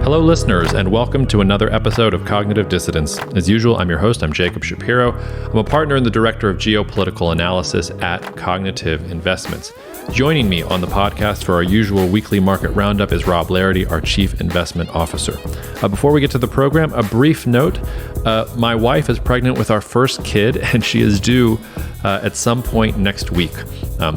Hello, listeners, and welcome to another episode of Cognitive Dissidents. As usual, I'm your host. I'm Jacob Shapiro. I'm a partner and the director of geopolitical analysis at Cognitive Investments. Joining me on the podcast for our usual weekly market roundup is Rob Larity, our Chief Investment Officer. Before we get to the program, a brief note. My wife is pregnant with our first kid, and she is due at some point next week.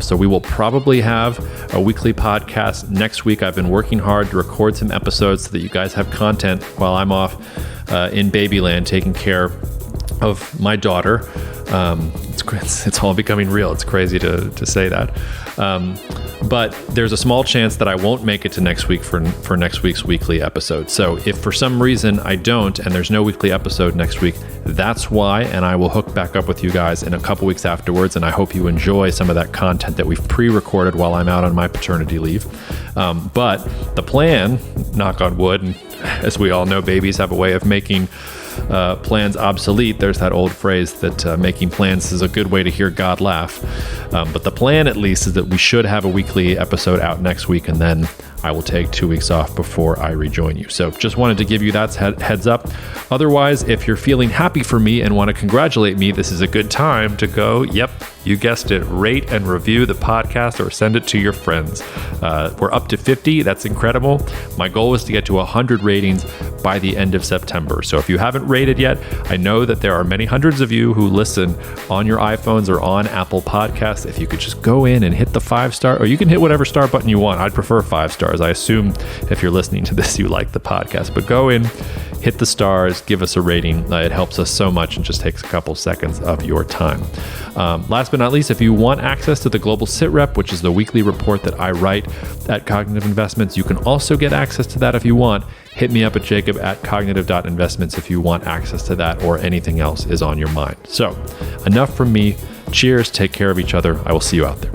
So we will probably have a weekly podcast next week. I've been working hard to record some episodes so that you guys have content while I'm off in babyland taking care of my daughter. It's all becoming real. It's crazy to say that. But there's a small chance that I won't make it to next week for next week's weekly episode. So if for some reason I don't and there's no weekly episode next week, that's why, and I will hook back up with you guys in a couple weeks afterwards, and I hope you enjoy some of that content that we've pre-recorded while I'm out on my paternity leave. But the plan, knock on wood, and as we all know, babies have a way of making plans obsolete. There's that old phrase that making plans is a good way to hear God laugh. But the plan, at least, is that we should have a weekly episode out next week, and then I will take 2 weeks off before I rejoin you. So just wanted to give you that heads up. Otherwise, if you're feeling happy for me and want to congratulate me, this is a good time to go, yep, you guessed it, rate and review the podcast or send it to your friends. We're up to 50. That's incredible. My goal is to get to 100 ratings by the end of September. So if you haven't rated yet, I know that there are many hundreds of you who listen on your iPhones or on Apple Podcasts. If you could just go in and hit the 5-star, or you can hit whatever star button you want. I'd prefer 5 stars. I assume if you're listening to this, you like the podcast, but go in, hit the stars, give us a rating. It helps us so much and just takes a couple seconds of your time. Last but not least, if you want access to the Global Sit Rep, which is the weekly report that I write at Cognitive Investments, you can also get access to that if you want. Hit me up at jacob@cognitive.investments if you want access to that or anything else is on your mind. So enough from me. Cheers. Take care of each other. I will see you out there.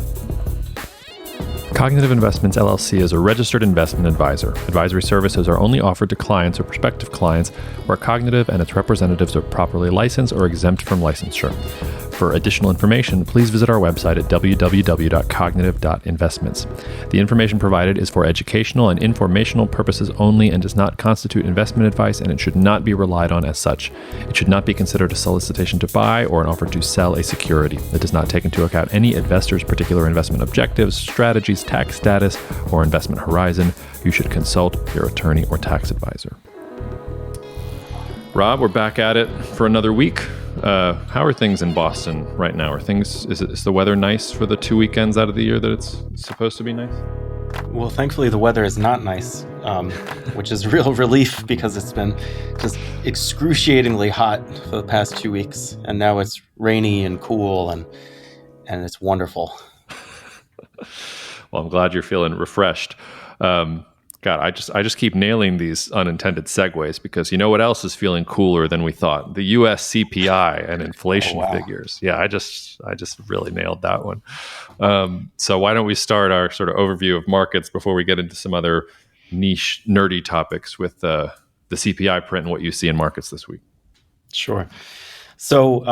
Cognitive Investments LLC is a registered investment advisor. Advisory services are only offered to clients or prospective clients where Cognitive and its representatives are properly licensed or exempt from licensure. For additional information, please visit our website at www.cognitive.investments. The information provided is for educational and informational purposes only and does not constitute investment advice, and it should not be relied on as such. It should not be considered a solicitation to buy or an offer to sell a security. It does not take into account any investor's particular investment objectives, strategies, tax status, or investment horizon. You should consult your attorney or tax advisor. Rob, we're back at it for another week. How are things in Boston right now? Is the weather nice for the 2 weekends out of the year that it's supposed to be nice? Well, thankfully the weather is not nice, which is real relief because it's been just excruciatingly hot for the past 2 weeks, and now it's rainy and cool and it's wonderful. Well, I'm glad you're feeling refreshed. God, I just keep nailing these unintended segues because you know what else is feeling cooler than we thought? The U.S. CPI and inflation figures. Yeah, I just really nailed that one. So why don't we start our sort of overview of markets before we get into some other niche, nerdy topics with the CPI print and what you see in markets this week? Sure. So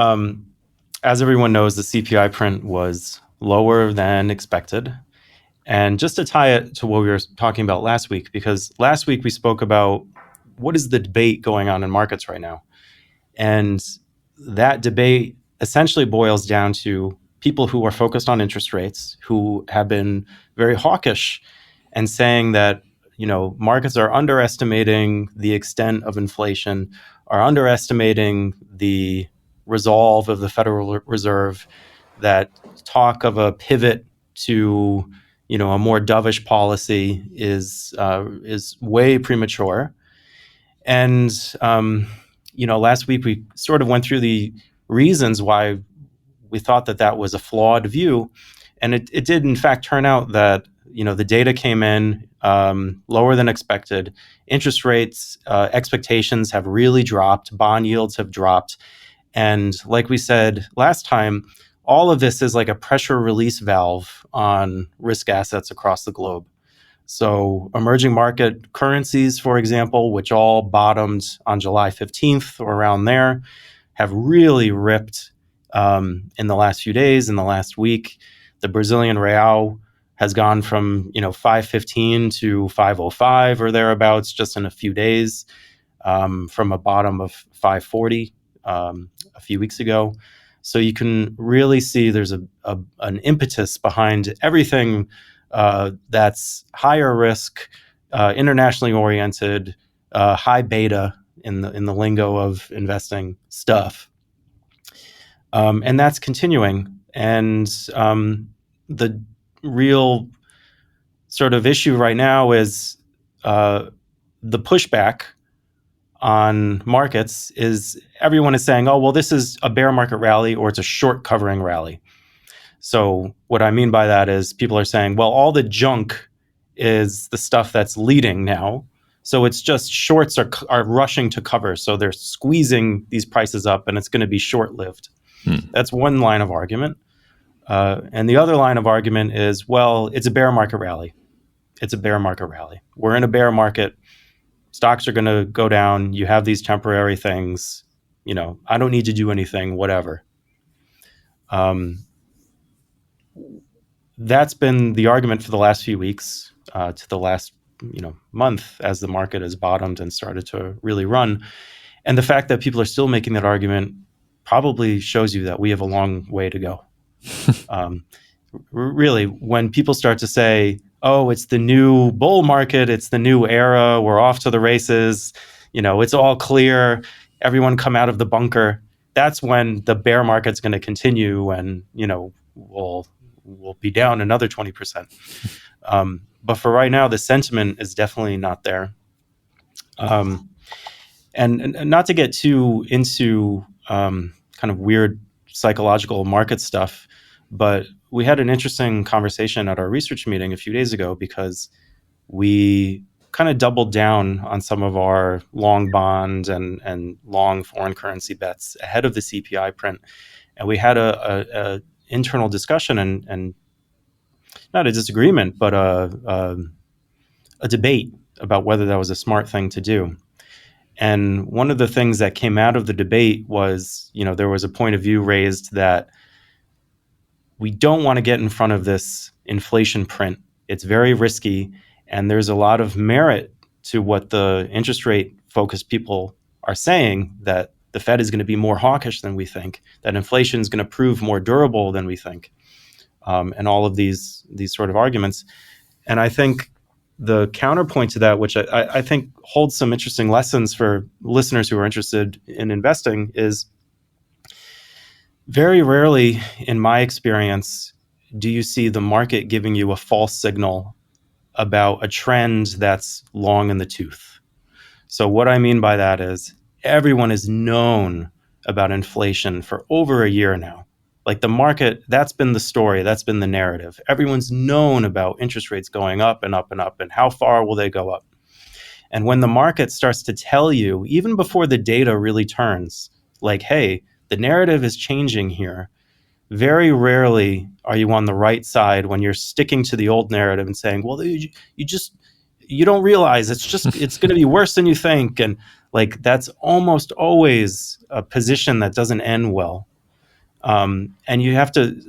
as everyone knows, the CPI print was lower than expected. And just to tie it to what we were talking about last week, because last week we spoke about what is the debate going on in markets right now. And that debate essentially boils down to people who are focused on interest rates, who have been very hawkish and saying that, markets are underestimating the extent of inflation, are underestimating the resolve of the Federal Reserve, that talk of a pivot to a more dovish policy is way premature. And, last week we sort of went through the reasons why we thought that was a flawed view. And it did, in fact, turn out that, the data came in lower than expected. Interest rates expectations have really dropped. Bond yields have dropped. And like we said last time, all of this is like a pressure release valve on risk assets across the globe. So emerging market currencies, for example, which all bottomed on July 15th or around there, have really ripped in the last few days, in the last week. The Brazilian real has gone from 515 to 505 or thereabouts just in a few days, from a bottom of 540 a few weeks ago. So you can really see there's an impetus behind everything that's higher risk, internationally oriented, high beta in the lingo of investing stuff, and that's continuing. And the real sort of issue right now is the pushback on markets is everyone is saying, oh, well, this is a bear market rally or it's a short covering rally. So what I mean by that is people are saying, well, all the junk is the stuff that's leading now. So it's just shorts are rushing to cover. So they're squeezing these prices up and it's going to be short-lived. That's one line of argument. And the other line of argument is, well, it's a bear market rally. It's a bear market rally. We're in a bear market. Stocks are going to go down. You have these temporary things. I don't need to do anything, whatever. That's been the argument for the last few weeks, to the last month, as the market has bottomed and started to really run. And the fact that people are still making that argument probably shows you that we have a long way to go. Really, when people start to say, oh, it's the new bull market, it's the new era, we're off to the races, it's all clear, everyone come out of the bunker, that's when the bear market's going to continue and, we'll be down another 20%. But for right now, the sentiment is definitely not there. And not to get too into kind of weird psychological market stuff, but we had an interesting conversation at our research meeting a few days ago because we kind of doubled down on some of our long bond and long foreign currency bets ahead of the CPI print. And we had a internal discussion and not a disagreement, but a debate about whether that was a smart thing to do. And one of the things that came out of the debate was, there was a point of view raised that we don't want to get in front of this inflation print. It's very risky, and there's a lot of merit to what the interest rate focused people are saying, that the Fed is going to be more hawkish than we think, that inflation is going to prove more durable than we think, and all of these sort of arguments. And I think the counterpoint to that, which I think holds some interesting lessons for listeners who are interested in investing, is very rarely, in my experience, do you see the market giving you a false signal about a trend that's long in the tooth. So what I mean by that is everyone has known about inflation for over a year now. Like the market, that's been the story, that's been the narrative. Everyone's known about interest rates going up and up and up, and how far will they go up? And when the market starts to tell you, even before the data really turns, like, hey, the narrative is changing here, very rarely are you on the right side when you're sticking to the old narrative and saying, well, you don't realize it's going to be worse than you think. And like, that's almost always a position that doesn't end well. And you have to,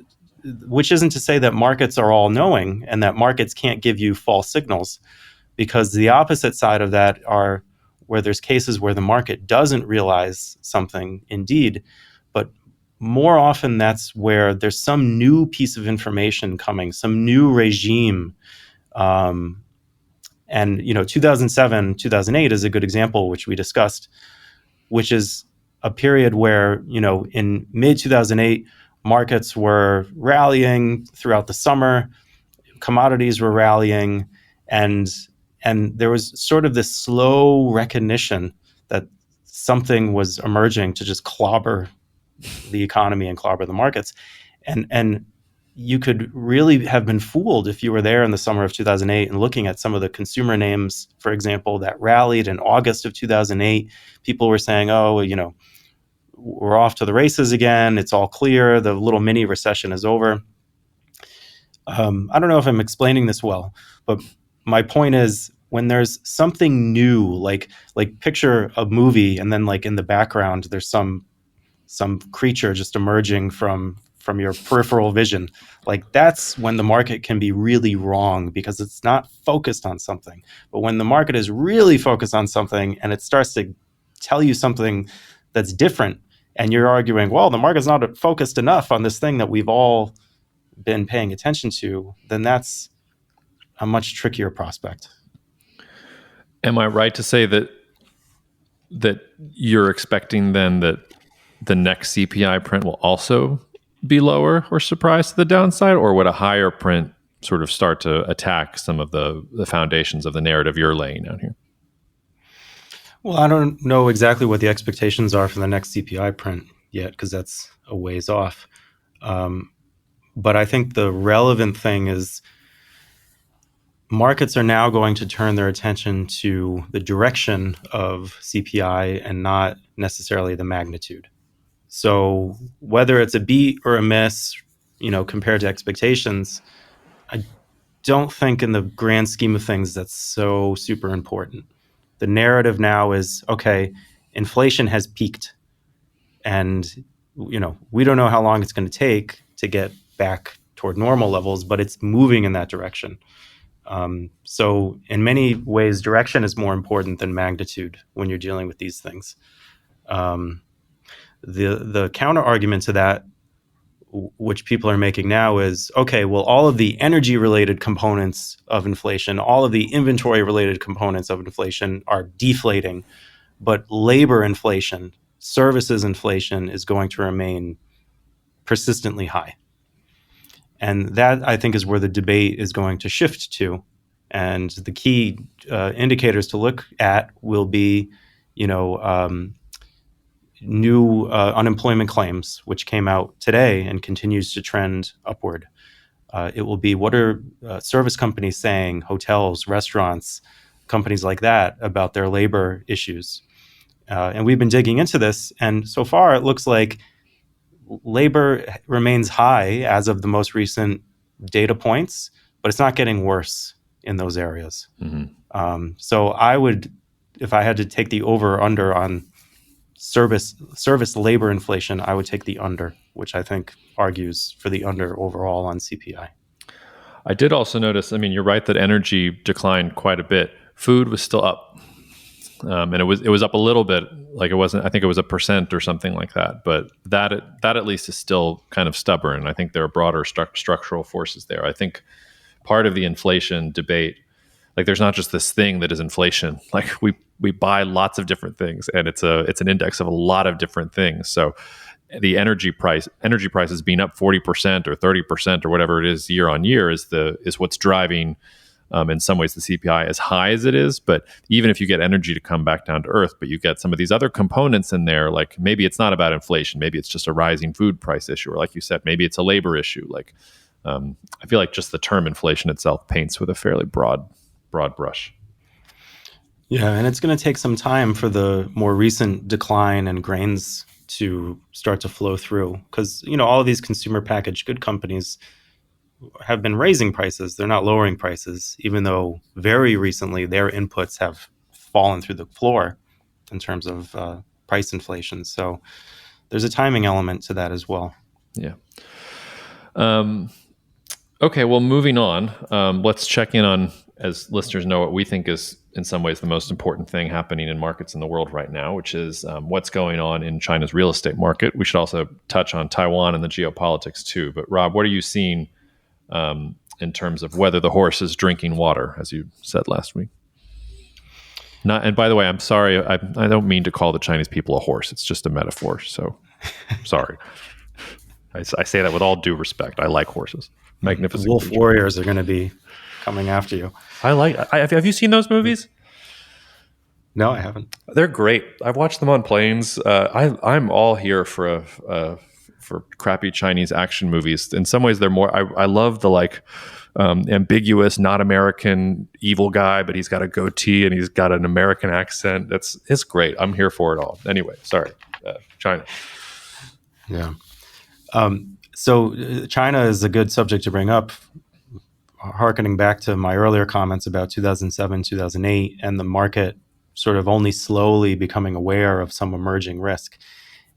which isn't to say that markets are all knowing and that markets can't give you false signals, because the opposite side of that are where there's cases where the market doesn't realize something indeed, but more often that's where there's some new piece of information coming, some new regime. And 2007, 2008 is a good example, which we discussed, which is a period where, in mid-2008, markets were rallying throughout the summer, commodities were rallying, and there was sort of this slow recognition that something was emerging to just clobber the economy and clobber the markets. And you could really have been fooled if you were there in the summer of 2008 and looking at some of the consumer names, for example, that rallied in August of 2008. People were saying, oh, we're off to the races again. It's all clear. The little mini recession is over. I don't know if I'm explaining this well, but my point is, when there's something new, like picture a movie and then like in the background, there's some creature just emerging from from your peripheral vision. Like that's when the market can be really wrong because it's not focused on something. But when the market is really focused on something and it starts to tell you something that's different, and you're arguing, well, the market's not focused enough on this thing that we've all been paying attention to, then that's a much trickier prospect. Am I right to say that you're expecting then that the next CPI print will also be lower or surprise to the downside, or would a higher print sort of start to attack some of the foundations of the narrative you're laying out here? Well, I don't know exactly what the expectations are for the next CPI print yet, because that's a ways off. But I think the relevant thing is markets are now going to turn their attention to the direction of CPI and not necessarily the magnitude. So whether it's a beat or a miss, compared to expectations, I don't think in the grand scheme of things that's so super important. The narrative now is, okay, inflation has peaked, and we don't know how long it's going to take to get back toward normal levels, but it's moving in that direction. So in many ways, direction is more important than magnitude when you're dealing with these things. The counter argument to that, which people are making now, is, okay, well, all of the energy related components of inflation, all of the inventory related components of inflation are deflating, but labor inflation, services inflation is going to remain persistently high. And that, I think, is where the debate is going to shift to. And the key indicators to look at will be, new unemployment claims, which came out today and continues to trend upward. It will be, what are service companies saying, hotels, restaurants, companies like that, about their labor issues. And we've been digging into this, and so far it looks like labor remains high as of the most recent data points, but it's not getting worse in those areas. Mm-hmm. So I would, if I had to take the over or under on service labor inflation, I would take the under, which I think argues for the under overall on CPI. I did also notice, you're right that energy declined quite a bit. Food was still up. And it was up a little bit, like it wasn't, I think it was 1% or something like that. But that at least is still kind of stubborn. I think there are broader structural forces there. I think part of the inflation debate, like there's not just this thing that is inflation. Like we buy lots of different things, and it's an index of a lot of different things. So the energy prices being up 40% or 30% or whatever it is year on year is what's driving in some ways the CPI as high as it is. But even if you get energy to come back down to earth, but you get some of these other components in there, like maybe it's not about inflation, maybe it's just a rising food price issue, or like you said, maybe it's a labor issue. Like I feel like just the term inflation itself paints with a fairly broad brush. Yeah, and it's going to take some time for the more recent decline in grains to start to flow through, because all of these consumer packaged good companies have been raising prices. They're not lowering prices, even though very recently their inputs have fallen through the floor in terms of price inflation. So there's a timing element to that as well. Yeah. Okay, well, moving on, let's check in on, as listeners know, what we think is in some ways the most important thing happening in markets in the world right now, which is what's going on in China's real estate market. We should also touch on Taiwan and the geopolitics too. But Rob, what are you seeing in terms of whether the horse is drinking water, as you said last week? And by the way, I'm sorry, I don't mean to call the Chinese people a horse. It's just a metaphor. So sorry. I say that with all due respect. I like horses. Magnificent. The wolf warriors are going to be coming after you. Have you seen those movies? No, I haven't. They're great. I've watched them on planes. I'm all here for crappy Chinese action movies. In some ways, they're more. I love the ambiguous, not American evil guy, but he's got a goatee and he's got an American accent. It's great. I'm here for it all. Anyway, sorry, China. Yeah. So China is a good subject to bring up, hearkening back to my earlier comments about 2007, 2008, and the market sort of only slowly becoming aware of some emerging risk.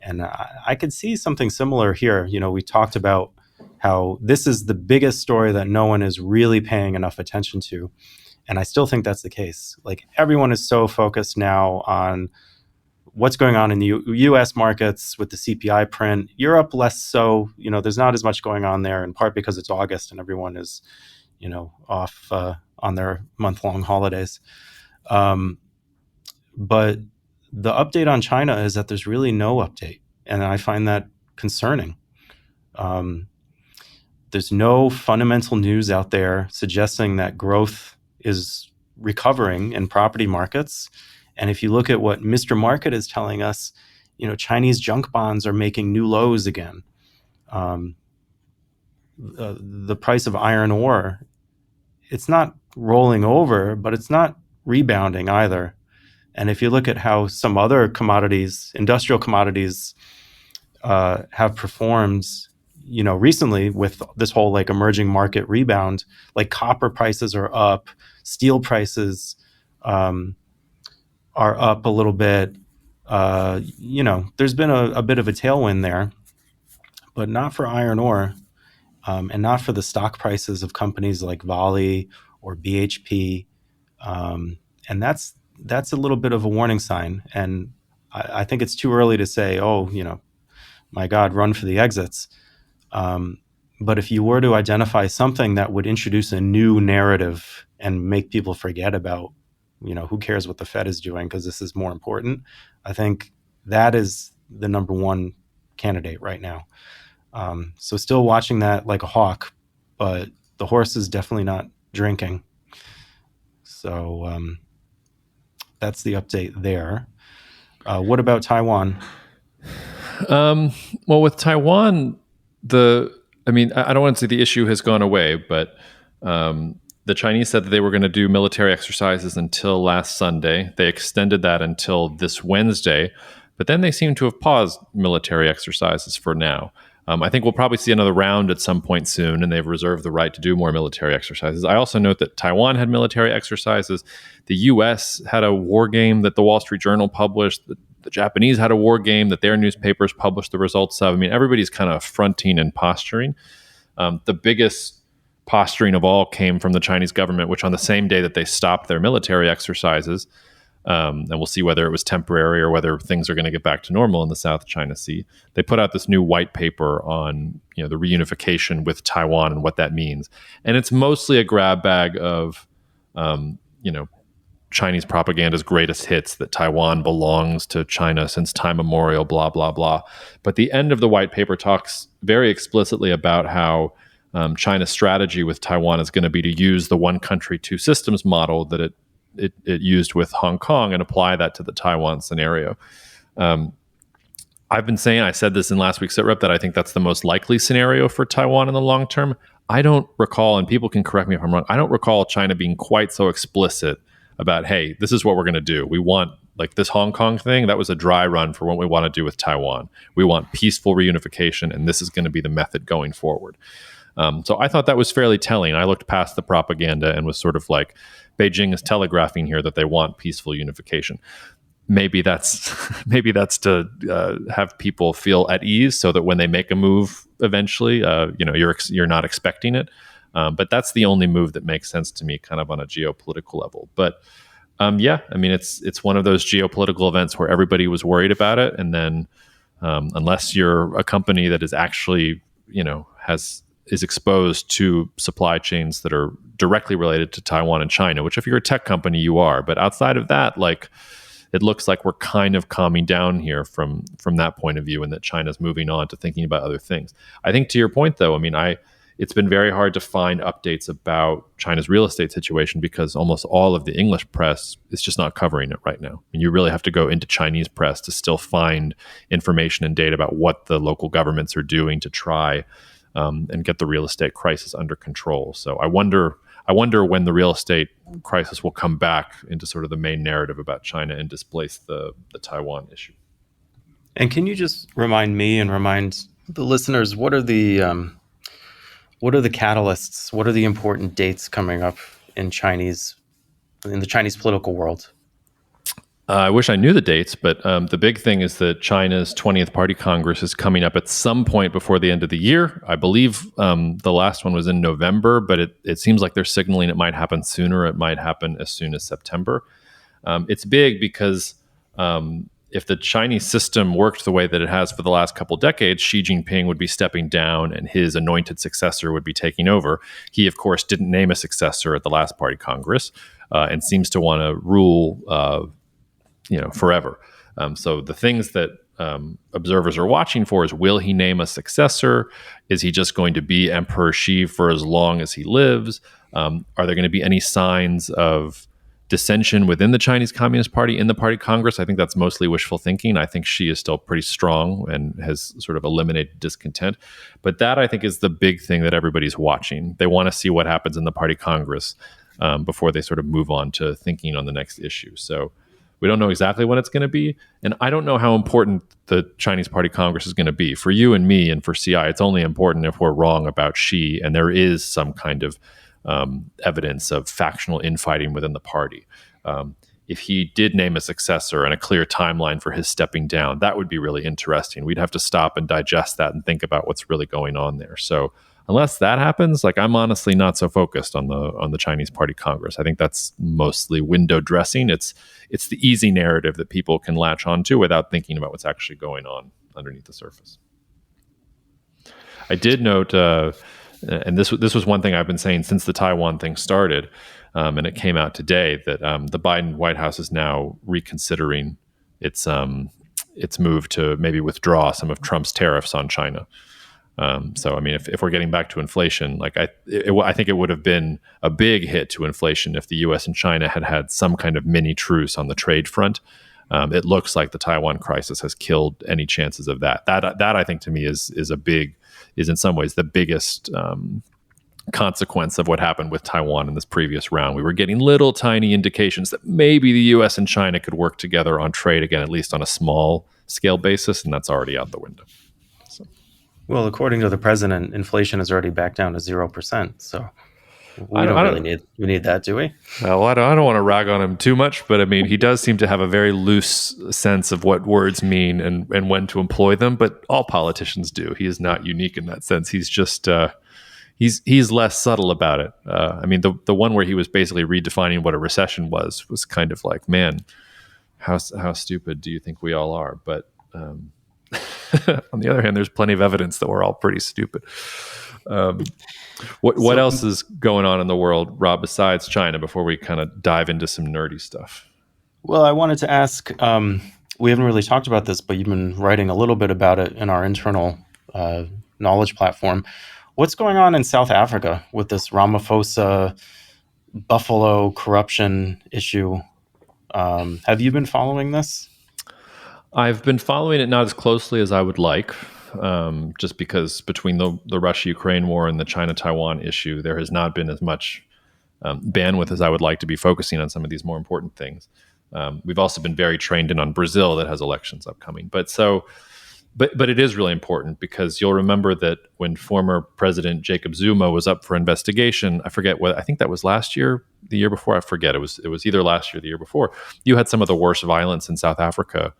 And I could see something similar here. We talked about how this is the biggest story that no one is really paying enough attention to. And I still think that's the case. Like, everyone is so focused now on what's going on in the U.S. markets with the CPI print. Europe, less so. There's not as much going on there, in part because it's August and everyone is, off on their month-long holidays. But the update on China is that there's really no update, and I find that concerning. There's no fundamental news out there suggesting that growth is recovering in property markets. And if you look at what Mr. Market is telling us, Chinese junk bonds are making new lows again. The price of iron ore, it's not rolling over, but it's not rebounding either. And if you look at how some other commodities, industrial commodities, have performed, recently with this whole like emerging market rebound, like copper prices are up, steel prices are up a little bit. There's been a bit of a tailwind there, but not for iron ore, and not for the stock prices of companies like Vale or BHP. And that's a little bit of a warning sign. And I think it's too early to say, oh, my God, run for the exits. But if you were to identify something that would introduce a new narrative and make people forget about, who cares what the Fed is doing because this is more important, I think that is the number one candidate right now. So still watching that like a hawk, but the horse is definitely not drinking. So that's the update there. What about Taiwan? Well, with Taiwan, I don't want to say the issue has gone away, but the Chinese said that they were going to do military exercises until last Sunday. They extended that until this Wednesday, but then they seem to have paused military exercises for now. I think we'll probably see another round at some point soon, and they've reserved the right to do more military exercises. I also note that Taiwan had military exercises. The U.S. had a war game that the Wall Street Journal published. The Japanese had a war game that their newspapers published the results of. I mean, everybody's kind of fronting and posturing. The biggest posturing of all came from the Chinese government, which on the same day that they stopped their military exercises, and we'll see whether it was temporary or whether things are going to get back to normal in the South China Sea, they put out this new white paper on the reunification with Taiwan and what that means. And it's mostly a grab bag of Chinese propaganda's greatest hits, that Taiwan belongs to China since time immemorial, blah, blah, blah. But the end of the white paper talks very explicitly about how China's strategy with Taiwan is going to be to use the one country, two systems model that it used with Hong Kong and apply that to the Taiwan scenario. I've been saying, I said this in last week's SITREP, that I think that's the most likely scenario for Taiwan in the long term. I don't recall, and people can correct me if I'm wrong, I don't recall China being quite so explicit about, hey, this is what we're going to do. We want, like this Hong Kong thing, that was a dry run for what we want to do with Taiwan. We want peaceful reunification, and this is going to be the method going forward. So I thought that was fairly telling. I looked past the propaganda and was sort of like, Beijing is telegraphing here that they want peaceful unification. Maybe that's to have people feel at ease, so that when they make a move eventually, you're not expecting it. But that's the only move that makes sense to me, kind of on a geopolitical level. But it's one of those geopolitical events where everybody was worried about it, and then unless you're a company that is actually is exposed to supply chains that are directly related to Taiwan and China, which if you're a tech company, you are. But outside of that, it looks like we're kind of calming down here from that point of view, and that China's moving on to thinking about other things. I think to your point, though, it's been very hard to find updates about China's real estate situation because almost all of the English press is just not covering it right now. You really have to go into Chinese press to still find information and data about what the local governments are doing to try and get the real estate crisis under control. So I wonder when the real estate crisis will come back into sort of the main narrative about China and displace the Taiwan issue. And can you just remind me and remind the listeners, what are the catalysts? What are the important dates coming up in the Chinese political world? I wish I knew the dates, but the big thing is that China's 20th Party Congress is coming up at some point before the end of the year. I believe the last one was in November, but it seems like they're signaling it might happen sooner. It might happen as soon as September. It's big because if the Chinese system worked the way that it has for the last couple decades, Xi Jinping would be stepping down and his anointed successor would be taking over. He, of course, didn't name a successor at the last Party Congress and seems to want to rule forever. So the things that observers are watching for is, will he name a successor? Is he just going to be Emperor Xi for as long as he lives? Are there going to be any signs of dissension within the Chinese Communist Party in the Party Congress? I think that's mostly wishful thinking. I think Xi is still pretty strong and has sort of eliminated discontent. But that, I think, is the big thing that everybody's watching. They want to see what happens in the Party Congress before they sort of move on to thinking on the next issue. So we don't know exactly when it's going to be. And I don't know how important the Chinese Party Congress is going to be. For you and me and for CI, it's only important if we're wrong about Xi and there is some kind of evidence of factional infighting within the party. If he did name a successor and a clear timeline for his stepping down, that would be really interesting. We'd have to stop and digest that and think about what's really going on there. So unless that happens, I'm honestly not so focused on the Chinese Party Congress. I think that's mostly window dressing. It's the easy narrative that people can latch onto without thinking about what's actually going on underneath the surface. I did note, and this was one thing I've been saying since the Taiwan thing started, and it came out today, that the Biden White House is now reconsidering its move to maybe withdraw some of Trump's tariffs on China. So, I mean, if we're getting back to inflation, I think it would have been a big hit to inflation if the U.S. and China had some kind of mini truce on the trade front. It looks like the Taiwan crisis has killed any chances of that. That I think to me is in some ways the biggest consequence of what happened with Taiwan in this previous round. We were getting little tiny indications that maybe the U.S. and China could work together on trade again, at least on a small scale basis, and that's already out the window. Well, according to the president, inflation is already back down to 0%. So we don't really need that, do we? Well, I don't want to rag on him too much, but I mean, he does seem to have a very loose sense of what words mean and when to employ them. But all politicians do. He is not unique in that sense. He's just he's less subtle about it. I mean, the one where he was basically redefining what a recession was kind of like, man, how stupid do you think we all are? But on the other hand, there's plenty of evidence that we're all pretty stupid. What else is going on in the world, Rob, besides China, before we kind of dive into some nerdy stuff? Well, I wanted to ask, we haven't really talked about this, but you've been writing a little bit about it in our internal knowledge platform. What's going on in South Africa with this Ramaphosa buffalo corruption issue? Have you been following this? I've been following it not as closely as I would like, just because between the Russia-Ukraine war and the China-Taiwan issue, there has not been as much bandwidth as I would like to be focusing on some of these more important things. We've also been very trained in on Brazil that has elections upcoming. But it is really important because you'll remember that when former President Jacob Zuma was up for investigation, I forget what, I think that was last year, the year before, I forget. It was either last year or the year before. You had some of the worst violence in South Africa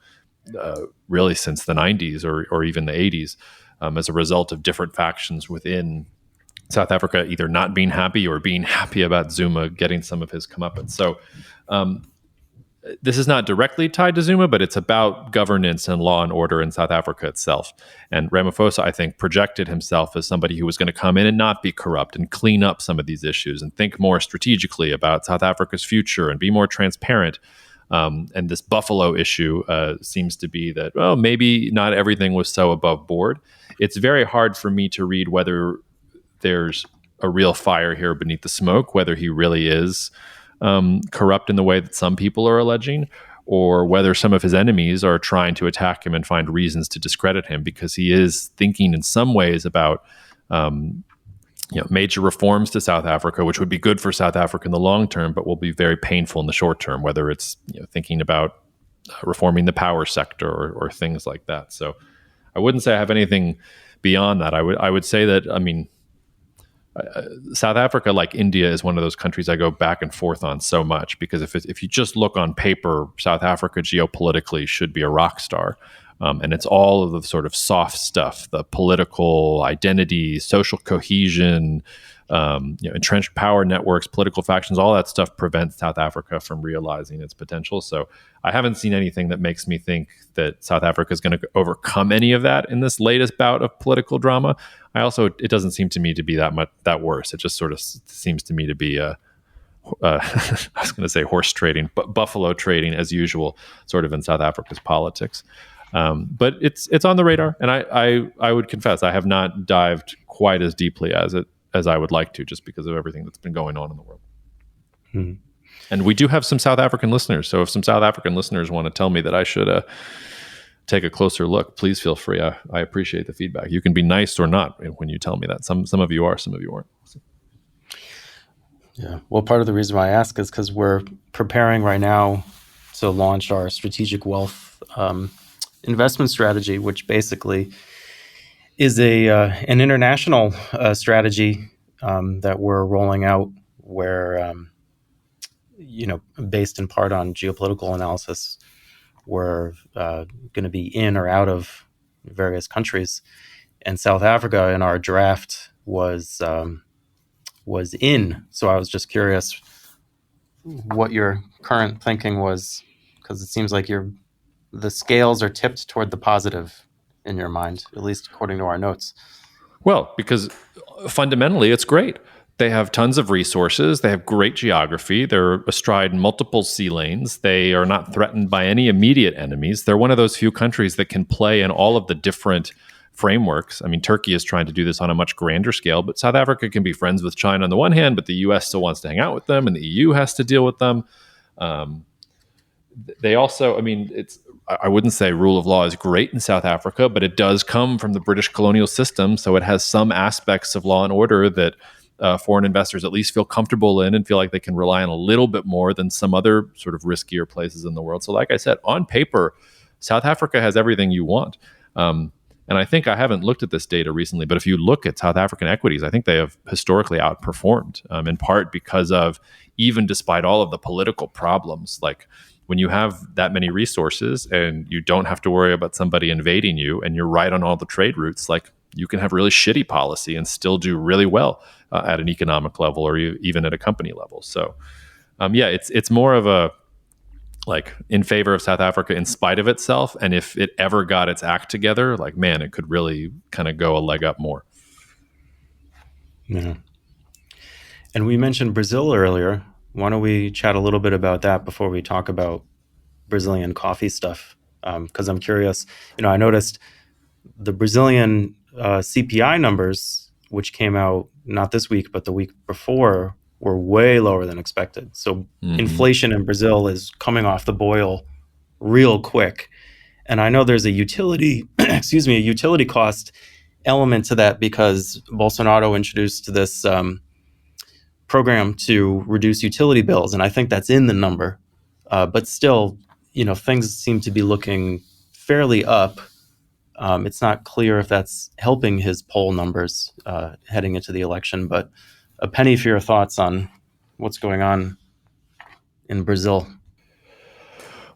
really since the 90s or even the 80s as a result of different factions within South Africa either not being happy or being happy about Zuma getting some of his comeuppance. So this is not directly tied to Zuma, but it's about governance and law and order in South Africa itself. And Ramaphosa, I think, projected himself as somebody who was going to come in and not be corrupt and clean up some of these issues and think more strategically about South Africa's future and be more transparent. And this Buffalo issue seems to be that, well, maybe not everything was so above board. It's very hard for me to read whether there's a real fire here beneath the smoke, whether he really is corrupt in the way that some people are alleging, or whether some of his enemies are trying to attack him and find reasons to discredit him, because he is thinking in some ways about major reforms to South Africa, which would be good for South Africa in the long term, but will be very painful in the short term, whether it's thinking about reforming the power sector or things like that. So I wouldn't say I have anything beyond that. I would say that, I mean, South Africa, like India, is one of those countries I go back and forth on so much, because if you just look on paper, South Africa geopolitically should be a rock star. And it's all of the sort of soft stuff, the political identity, social cohesion, entrenched power networks, political factions, all that stuff prevents South Africa from realizing its potential. So I haven't seen anything that makes me think that South Africa is going to overcome any of that in this latest bout of political drama. It doesn't seem to me to be that worse. It just sort of seems to me to be I was going to say horse trading, but buffalo trading as usual, sort of in South Africa's politics. But it's on the radar, and I would confess I have not dived quite as deeply as I would like to, just because of everything that's been going on in the world. Hmm. And we do have some South African listeners, so if some South African listeners want to tell me that I should take a closer look, please feel free. I appreciate the feedback. You can be nice or not when you tell me that. Some of you are, some of you aren't. Yeah. Well, part of the reason why I ask is because we're preparing right now to launch our strategic wealth investment strategy, which basically is an international strategy that we're rolling out, where based in part on geopolitical analysis, we're going to be in or out of various countries. And South Africa in our draft was in. So I was just curious what your current thinking was, because it seems like the scales are tipped toward the positive in your mind, at least according to our notes. Well, because fundamentally it's great. They have tons of resources. They have great geography. They're astride multiple sea lanes. They are not threatened by any immediate enemies. They're one of those few countries that can play in all of the different frameworks. I mean, Turkey is trying to do this on a much grander scale, but South Africa can be friends with China on the one hand, but the US still wants to hang out with them, and the EU has to deal with them. They also, I wouldn't say rule of law is great in South Africa, but it does come from the British colonial system. So it has some aspects of law and order that foreign investors at least feel comfortable in and feel like they can rely on a little bit more than some other sort of riskier places in the world. So like I said, on paper, South Africa has everything you want. And I think I haven't looked at this data recently, but if you look at South African equities, I think they have historically outperformed, in part because of, even despite all of the political problems, like when you have that many resources and you don't have to worry about somebody invading you and you're right on all the trade routes, like you can have really shitty policy and still do really well at an economic level or even at a company level. So it's more of a, like, in favor of South Africa in spite of itself. And if it ever got its act together, like, man, it could really kind of go a leg up more. Yeah. And we mentioned Brazil earlier. Why don't we chat a little bit about that before we talk about Brazilian coffee stuff? Because I'm curious. I noticed the Brazilian CPI numbers, which came out not this week, but the week before, were way lower than expected. So inflation in Brazil is coming off the boil real quick. And I know there's a utility cost element to that, because Bolsonaro introduced this program to reduce utility bills. And I think that's in the number. But still, things seem to be looking fairly up. It's not clear if that's helping his poll numbers heading into the election, but a penny for your thoughts on what's going on in Brazil.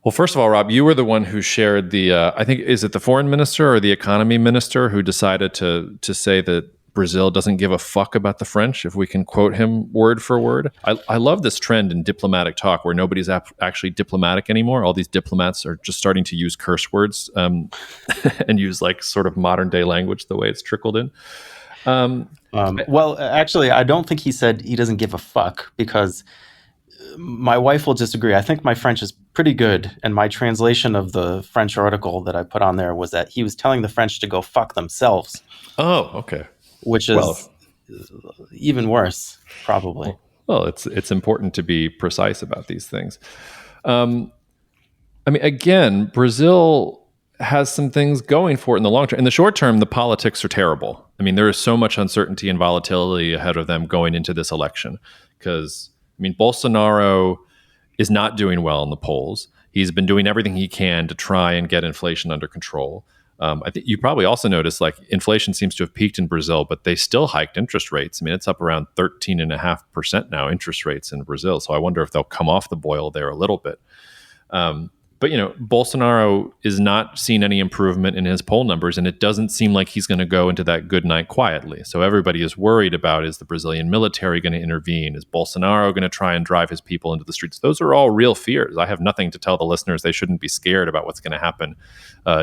Well, first of all, Rob, you were the one who shared the, I think, is it the foreign minister or the economy minister who decided to say that Brazil doesn't give a fuck about the French, if we can quote him word for word. I love this trend in diplomatic talk where nobody's actually diplomatic anymore. All these diplomats are just starting to use curse words and use like sort of modern day language the way it's trickled in. Well, actually, I don't think he said he doesn't give a fuck, because my wife will disagree. I think my French is pretty good, and my translation of the French article that I put on there was that he was telling the French to go fuck themselves. Oh, okay. Which is even worse, probably. Well, it's important to be precise about these things. Again, Brazil has some things going for it in the long term. In the short term, the politics are terrible. There is so much uncertainty and volatility ahead of them going into this election, because, Bolsonaro is not doing well in the polls. He's been doing everything he can to try and get inflation under control. I think you probably also noticed like inflation seems to have peaked in Brazil, but they still hiked interest rates. I mean, it's up around 13.5% now, interest rates in Brazil. So I wonder if they'll come off the boil there a little bit. But Bolsonaro is not seeing any improvement in his poll numbers, and it doesn't seem like he's going to go into that good night quietly. So everybody is worried about, is the Brazilian military going to intervene? Is Bolsonaro going to try and drive his people into the streets? Those are all real fears. I have nothing to tell the listeners. They shouldn't be scared about what's going to happen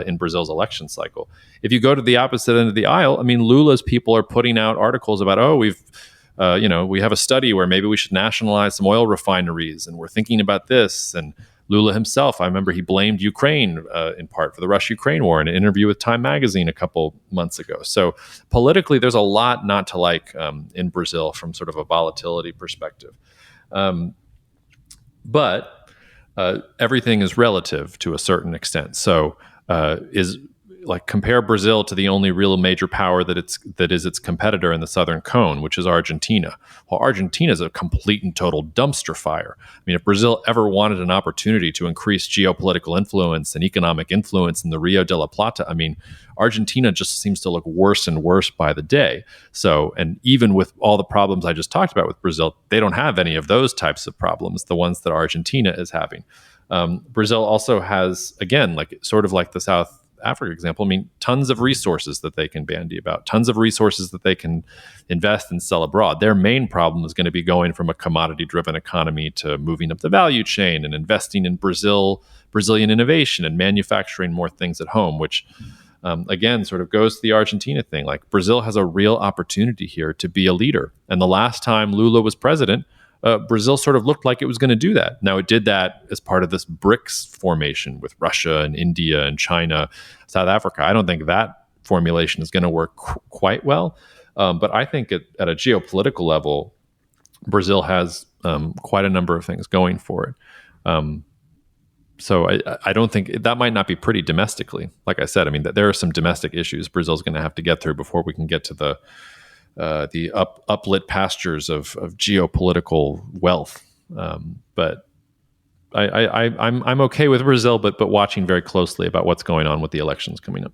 in Brazil's election cycle. If you go to the opposite end of the aisle, I mean, Lula's people are putting out articles about, we have a study where maybe we should nationalize some oil refineries, and we're thinking about this. And Lula himself, I remember he blamed Ukraine in part for the Russia-Ukraine war in an interview with Time magazine a couple months ago. So politically, there's a lot not to like in Brazil from sort of a volatility perspective. But everything is relative to a certain extent. So compare Brazil to the only real major power that is its competitor in the Southern Cone, which is Argentina. Well, Argentina is a complete and total dumpster fire. I mean, if Brazil ever wanted an opportunity to increase geopolitical influence and economic influence in the Rio de la Plata, I mean, Argentina just seems to look worse and worse by the day. So, and even with all the problems I just talked about with Brazil, they don't have any of those types of problems, the ones that Argentina is having. Brazil also has, again, sort of like the South Africa example, I mean, tons of resources that they can bandy about, tons of resources that they can invest and sell abroad. Their main problem is going to be going from a commodity-driven economy to moving up the value chain and investing in Brazilian innovation and manufacturing more things at home, which again sort of goes to the Argentina thing. Like, Brazil has a real opportunity here to be a leader. And the last time Lula was president, Brazil sort of looked like it was going to do that. Now, it did that as part of this BRICS formation with Russia and India and China, South Africa. I don't think that formulation is going to work quite well. But I think at a geopolitical level, Brazil has quite a number of things going for it. So I don't think that might not be pretty domestically. Like I said, I mean, there are some domestic issues Brazil's going to have to get through before we can get to the uplit pastures of geopolitical wealth. But I'm okay with Brazil, but watching very closely about what's going on with the elections coming up.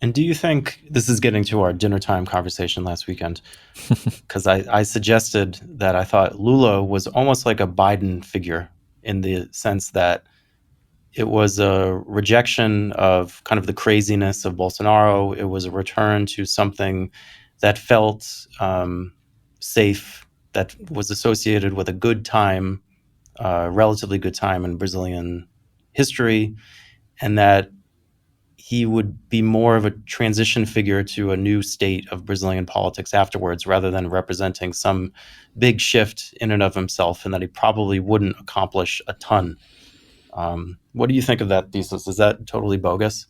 And do you think, this is getting to our dinner time conversation last weekend, because I suggested that I thought Lula was almost like a Biden figure in the sense that it was a rejection of kind of the craziness of Bolsonaro. It was a return to something that felt safe, that was associated with a good time, relatively good time in Brazilian history, and that he would be more of a transition figure to a new state of Brazilian politics afterwards, rather than representing some big shift in and of himself, and that he probably wouldn't accomplish a ton. What do you think of that thesis? Is that totally bogus?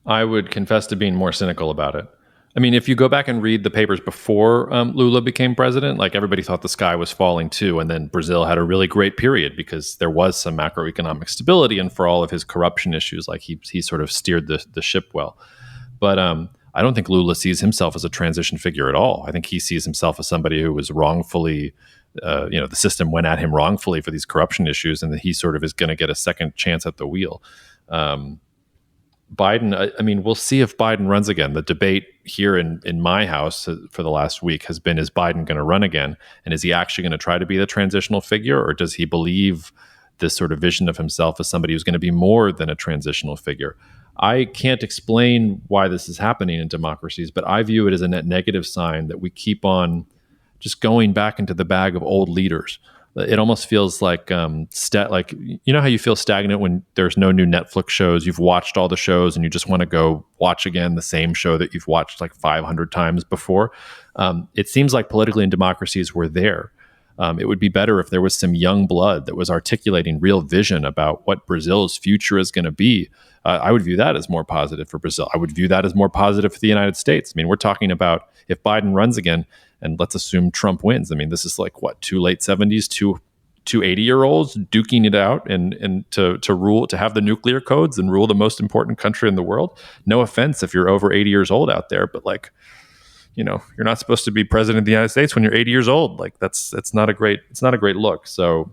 I would confess to being more cynical about it. I mean, if you go back and read the papers before Lula became president, like, everybody thought the sky was falling too. And then Brazil had a really great period because there was some macroeconomic stability, and for all of his corruption issues, like, he sort of steered the ship well. But I don't think Lula sees himself as a transition figure at all. I think he sees himself as somebody who was wrongfully, the system went at him wrongfully for these corruption issues, and that he sort of is going to get a second chance at the wheel. Biden, I mean, we'll see if Biden runs again. The debate here in my house for the last week has been, is Biden going to run again? And is he actually going to try to be the transitional figure? Or does he believe this sort of vision of himself as somebody who's going to be more than a transitional figure? I can't explain why this is happening in democracies, but I view it as a net negative sign that we keep on just going back into the bag of old leaders. It almost feels like like, you know how you feel stagnant when there's no new Netflix shows, you've watched all the shows and you just want to go watch again the same show that you've watched like 500 times before. It seems like politically in democracies we're there. It would be better if there was some young blood that was articulating real vision about what Brazil's future is going to be. I would view that as more positive for Brazil. I would view that as more positive for the United States. I mean, we're talking about, if Biden runs again, and let's assume Trump wins. I mean, this is like, what, two late 70s, two 80-year-olds duking it out and to rule, to have the nuclear codes and rule the most important country in the world. No offense if you're over 80 years old out there, but like, you're not supposed to be president of the United States when you're 80 years old. Like, it's not a great look. So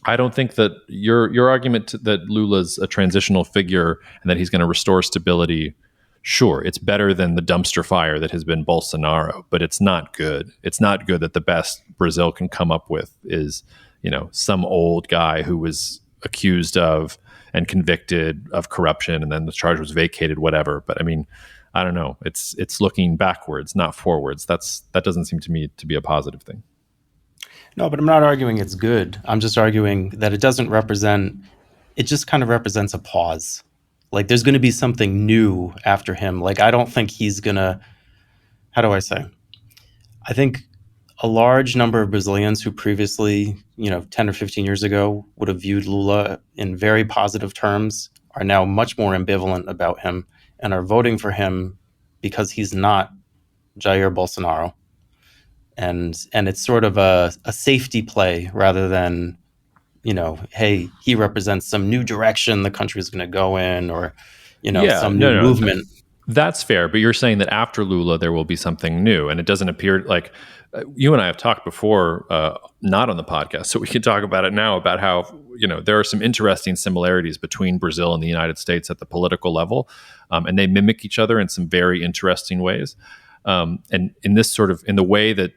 I don't think that your argument that Lula's a transitional figure and that he's going to restore stability. Sure, it's better than the dumpster fire that has been Bolsonaro, but it's not good. It's not good that the best Brazil can come up with is, some old guy who was accused of and convicted of corruption, and then the charge was vacated, whatever. But I mean, I don't know. It's looking backwards, not forwards. That doesn't seem to me to be a positive thing. No, but I'm not arguing it's good. I'm just arguing that it doesn't represent, it just kind of represents a pause. Like there's going to be something new after him. Like I don't think he's going to, how do I say? I think a large number of Brazilians who previously, 10 or 15 years ago would have viewed Lula in very positive terms are now much more ambivalent about him and are voting for him because he's not Jair Bolsonaro. And it's sort of a safety play rather than, hey, he represents some new direction the country is going to go in, or, some new movement. That's fair. But you're saying that after Lula, there will be something new. And it doesn't appear like you and I have talked before, not on the podcast. So we can talk about it now about how, there are some interesting similarities between Brazil and the United States at the political level. And they mimic each other in some very interesting ways. And in this in the way that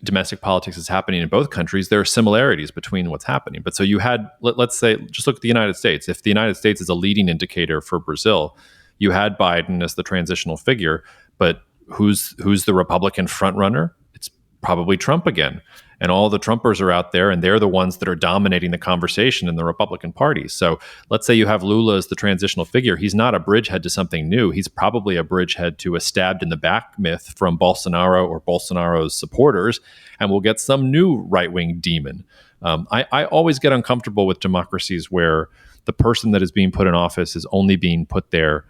domestic politics is happening in both countries, there are similarities between what's happening. But so you had, let's say, just look at the United States. If the United States is a leading indicator for Brazil, you had Biden as the transitional figure, but who's the Republican frontrunner? It's probably Trump again. And all the Trumpers are out there, and they're the ones that are dominating the conversation in the Republican Party. So let's say you have Lula as the transitional figure. He's not a bridgehead to something new. He's probably a bridgehead to a stabbed in the back myth from Bolsonaro or Bolsonaro's supporters, and we'll get some new right-wing demon. I always get uncomfortable with democracies where the person that is being put in office is only being put there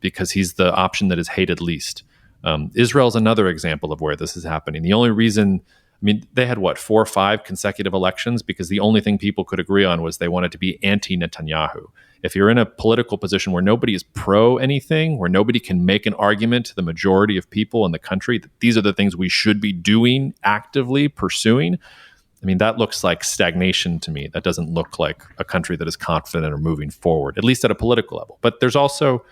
because he's the option that is hated least. Israel's another example of where this is happening. The only reason... they had 4 or 5 consecutive elections because the only thing people could agree on was they wanted to be anti-Netanyahu. If you're in a political position where nobody is pro anything, where nobody can make an argument to the majority of people in the country that these are the things we should be doing, actively pursuing, that looks like stagnation to me. That doesn't look like a country that is confident or moving forward, at least at a political level. But there's also,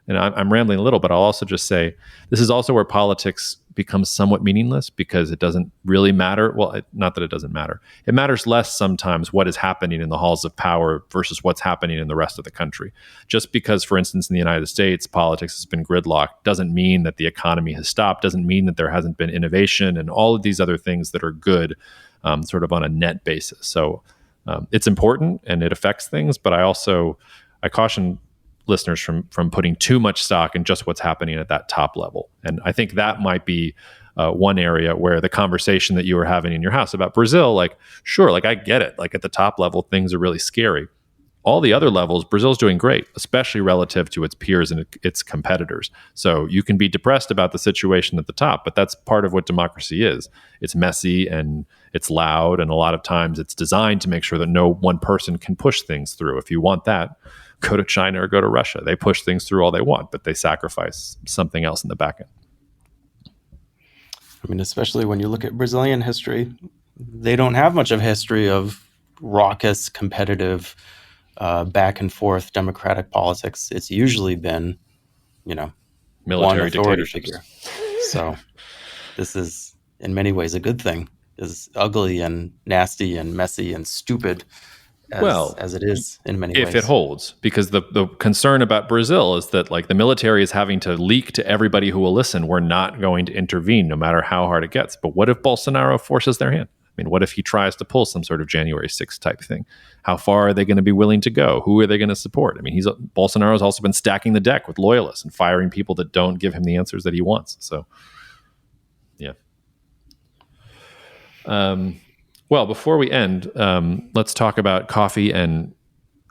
and I'm rambling a little, but I'll also just say this is also where politics becomes somewhat meaningless because it doesn't really matter. Well, not that it doesn't matter. It matters less sometimes what is happening in the halls of power versus what's happening in the rest of the country. Just because, for instance, in the United States, politics has been gridlocked doesn't mean that the economy has stopped, doesn't mean that there hasn't been innovation and all of these other things that are good sort of on a net basis. So it's important and it affects things, but I caution listeners from putting too much stock in just what's happening at that top level. And I think that might be one area where the conversation that you were having in your house about Brazil, sure, I get it. At the top level, things are really scary. All the other levels, Brazil's doing great, especially relative to its peers and its competitors. So you can be depressed about the situation at the top, but that's part of what democracy is. It's messy and it's loud, and a lot of times it's designed to make sure that no one person can push things through. If you want that, go to China or go to Russia. They push things through all they want, but they sacrifice something else in the back end. Especially when you look at Brazilian history, they don't have much of a history of raucous, competitive, back and forth democratic politics. It's usually been, military dictatorships. Figure. So this is, in many ways, a good thing. As ugly and nasty and messy and stupid as it is in many ways. If it holds, because the concern about Brazil is that the military is having to leak to everybody who will listen, we're not going to intervene no matter how hard it gets. But what if Bolsonaro forces their hand? What if he tries to pull some sort of January 6th type thing? How far are they going to be willing to go? Who are they going to support? Bolsonaro's also been stacking the deck with loyalists and firing people that don't give him the answers that he wants. So, yeah. Well, before we end, let's talk about coffee and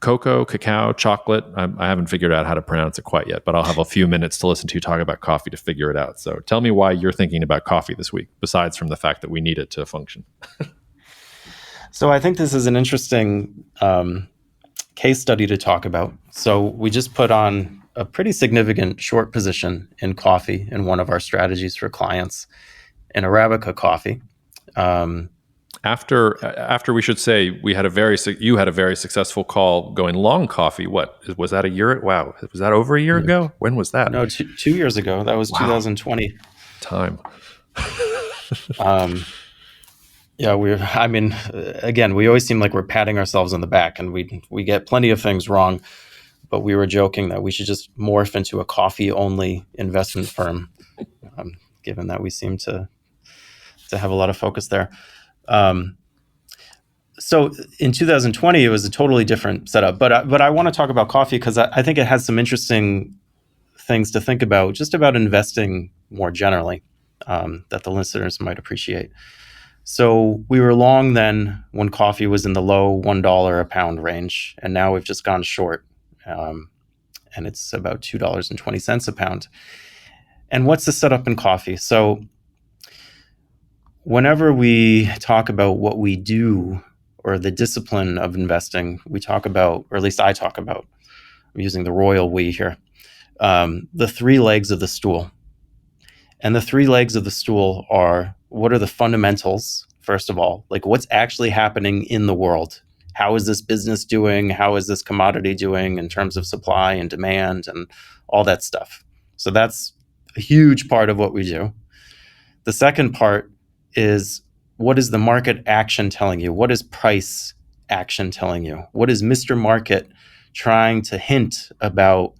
cocoa, cacao, chocolate. I haven't figured out how to pronounce it quite yet, but I'll have a few minutes to listen to you talk about coffee to figure it out. So tell me why you're thinking about coffee this week, besides from the fact that we need it to function. So I think this is an interesting case study to talk about. So we just put on a pretty significant short position in coffee in one of our strategies for clients in Arabica coffee. After we should say you had a very successful call going long coffee. What was that, a year? Wow, was that over a year ago? When was that? No, 2 years ago. That was Wow. 2020. Time. Yeah, again, we always seem like we're patting ourselves on the back, and we get plenty of things wrong. But we were joking that we should just morph into a coffee-only investment firm, given that we seem to have a lot of focus there. So in 2020, it was a totally different setup. But I want to talk about coffee because I think it has some interesting things to think about, just about investing more generally, that the listeners might appreciate. So we were long then when coffee was in the low $1 a pound range, and now we've just gone short, and it's about $2.20 a pound. And what's the setup in coffee? So whenever we talk about what we do or the discipline of investing, we talk about, or at least I talk about, I'm using the royal we here, the three legs of the stool. And the three legs of the stool are, what are the fundamentals, first of all? Like, what's actually happening in the world? How is this business doing? How is this commodity doing in terms of supply and demand and all that stuff? So that's a huge part of what we do. The second part is, what is the market action telling you? What is price action telling you? What is Mr. Market trying to hint about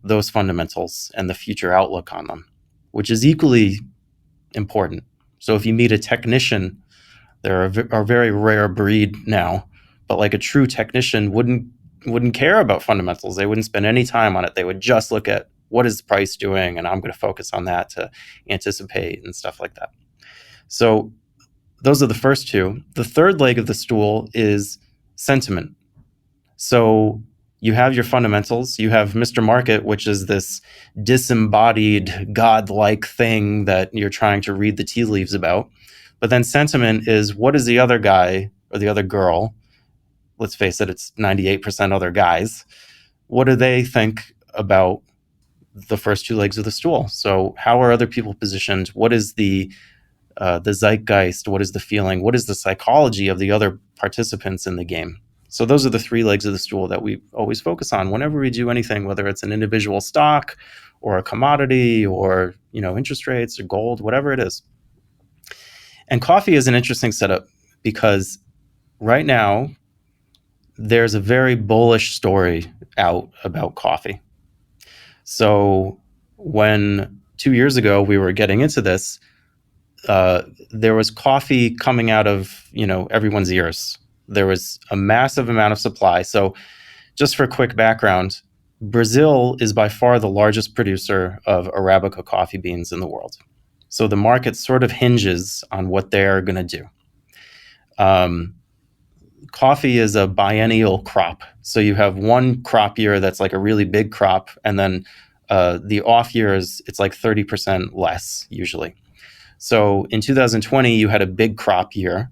those fundamentals and the future outlook on them, which is equally important. So if you meet a technician, they're a very rare breed now, but like a true technician wouldn't care about fundamentals. They wouldn't spend any time on it. They would just look at, what is the price doing, and I'm going to focus on that to anticipate and stuff like that. So those are the first two. The third leg of the stool is sentiment. So you have your fundamentals, you have Mr. Market, which is this disembodied, godlike thing that you're trying to read the tea leaves about. But then sentiment is, what is the other guy or the other girl? Let's face it, it's 98% other guys. What do they think about the first two legs of the stool? So how are other people positioned? What is the zeitgeist? What is the feeling? What is the psychology of the other participants in the game? So those are the three legs of the stool that we always focus on whenever we do anything, whether it's an individual stock or a commodity or, interest rates or gold, whatever it is. And coffee is an interesting setup because right now there's a very bullish story out about coffee. So when 2 years ago we were getting into this, there was coffee coming out of, everyone's ears. There was a massive amount of supply. So just for quick background, Brazil is by far the largest producer of Arabica coffee beans in the world. So the market sort of hinges on what they're going to do. Coffee is a biennial crop. So you have one crop year that's like a really big crop, and then the off years, it's like 30% less usually. So in 2020, you had a big crop year,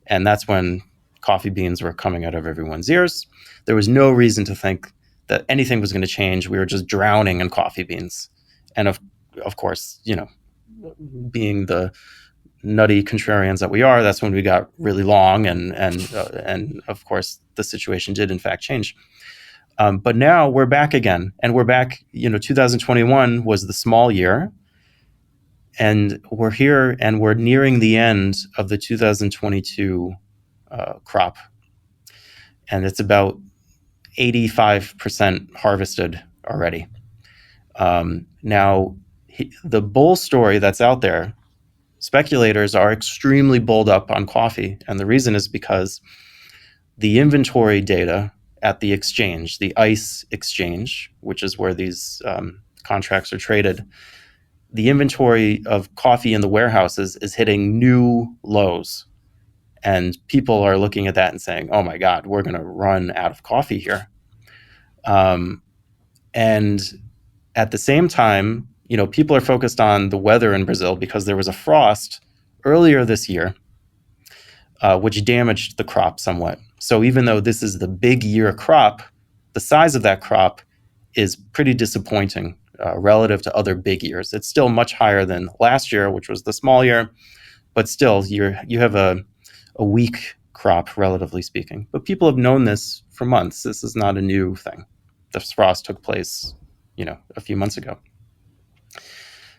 and that's when coffee beans were coming out of everyone's ears. There was no reason to think that anything was going to change. We were just drowning in coffee beans. And of course, being the nutty contrarians that we are, that's when we got really long, and of course the situation did in fact change. But now we're back again, and we're back. 2021 was the small year, and we're here, and we're nearing the end of the 2022 crop, and it's about 85% harvested already. Now, the bull story that's out there, speculators are extremely bulled up on coffee, and the reason is because the inventory data at the exchange, the ICE exchange, which is where these contracts are traded, the inventory of coffee in the warehouses is hitting new lows. And people are looking at that and saying, oh my God, we're going to run out of coffee here. And at the same time, people are focused on the weather in Brazil because there was a frost earlier this year, which damaged the crop somewhat. So even though this is the big year crop, the size of that crop is pretty disappointing relative to other big years. It's still much higher than last year, which was the small year, but still you have a a weak crop, relatively speaking. But people have known this for months. This is not a new thing. The frost took place, a few months ago.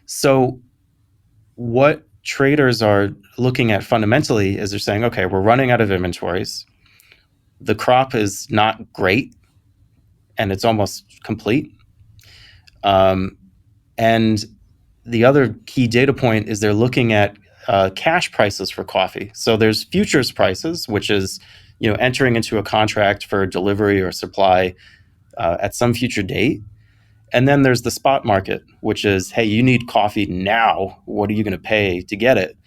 So what traders are looking at fundamentally is they're saying, okay, we're running out of inventories. The crop is not great, and it's almost complete. And the other key data point is they're looking at cash prices for coffee. So there's futures prices, which is entering into a contract for delivery or supply at some future date. And then there's the spot market, which is, hey, you need coffee now. What are you going to pay to get it?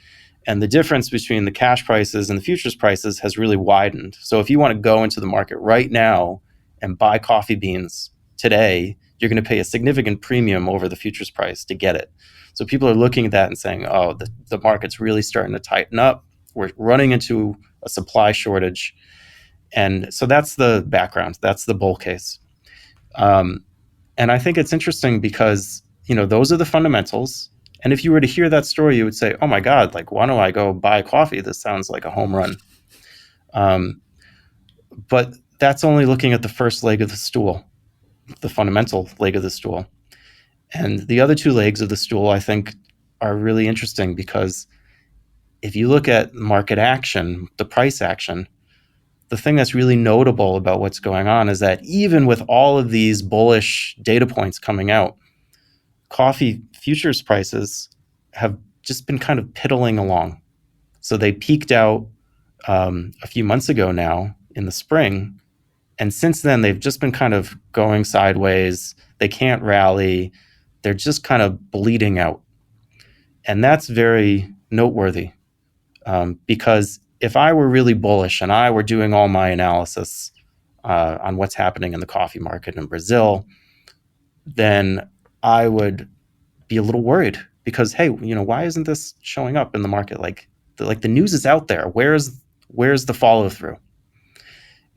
And the difference between the cash prices and the futures prices has really widened. So if you want to go into the market right now and buy coffee beans today, you're going to pay a significant premium over the futures price to get it. So people are looking at that and saying, oh, the market's really starting to tighten up. We're running into a supply shortage. And so that's the background. That's the bull case. And I think it's interesting because, those are the fundamentals. And if you were to hear that story, you would say, oh my God, why don't I go buy coffee? This sounds like a home run. But that's only looking at the first leg of the stool, the fundamental leg of the stool. And the other two legs of the stool, I think, are really interesting because if you look at market action, the price action, the thing that's really notable about what's going on is that even with all of these bullish data points coming out, coffee futures prices have just been kind of piddling along. So they peaked out a few months ago now in the spring. And since then, they've just been kind of going sideways. They can't rally. They're just kind of bleeding out. And that's very noteworthy because if I were really bullish and I were doing all my analysis on what's happening in the coffee market in Brazil, then I would be a little worried because, hey, why isn't this showing up in the market? The news is out there. Where's the follow through?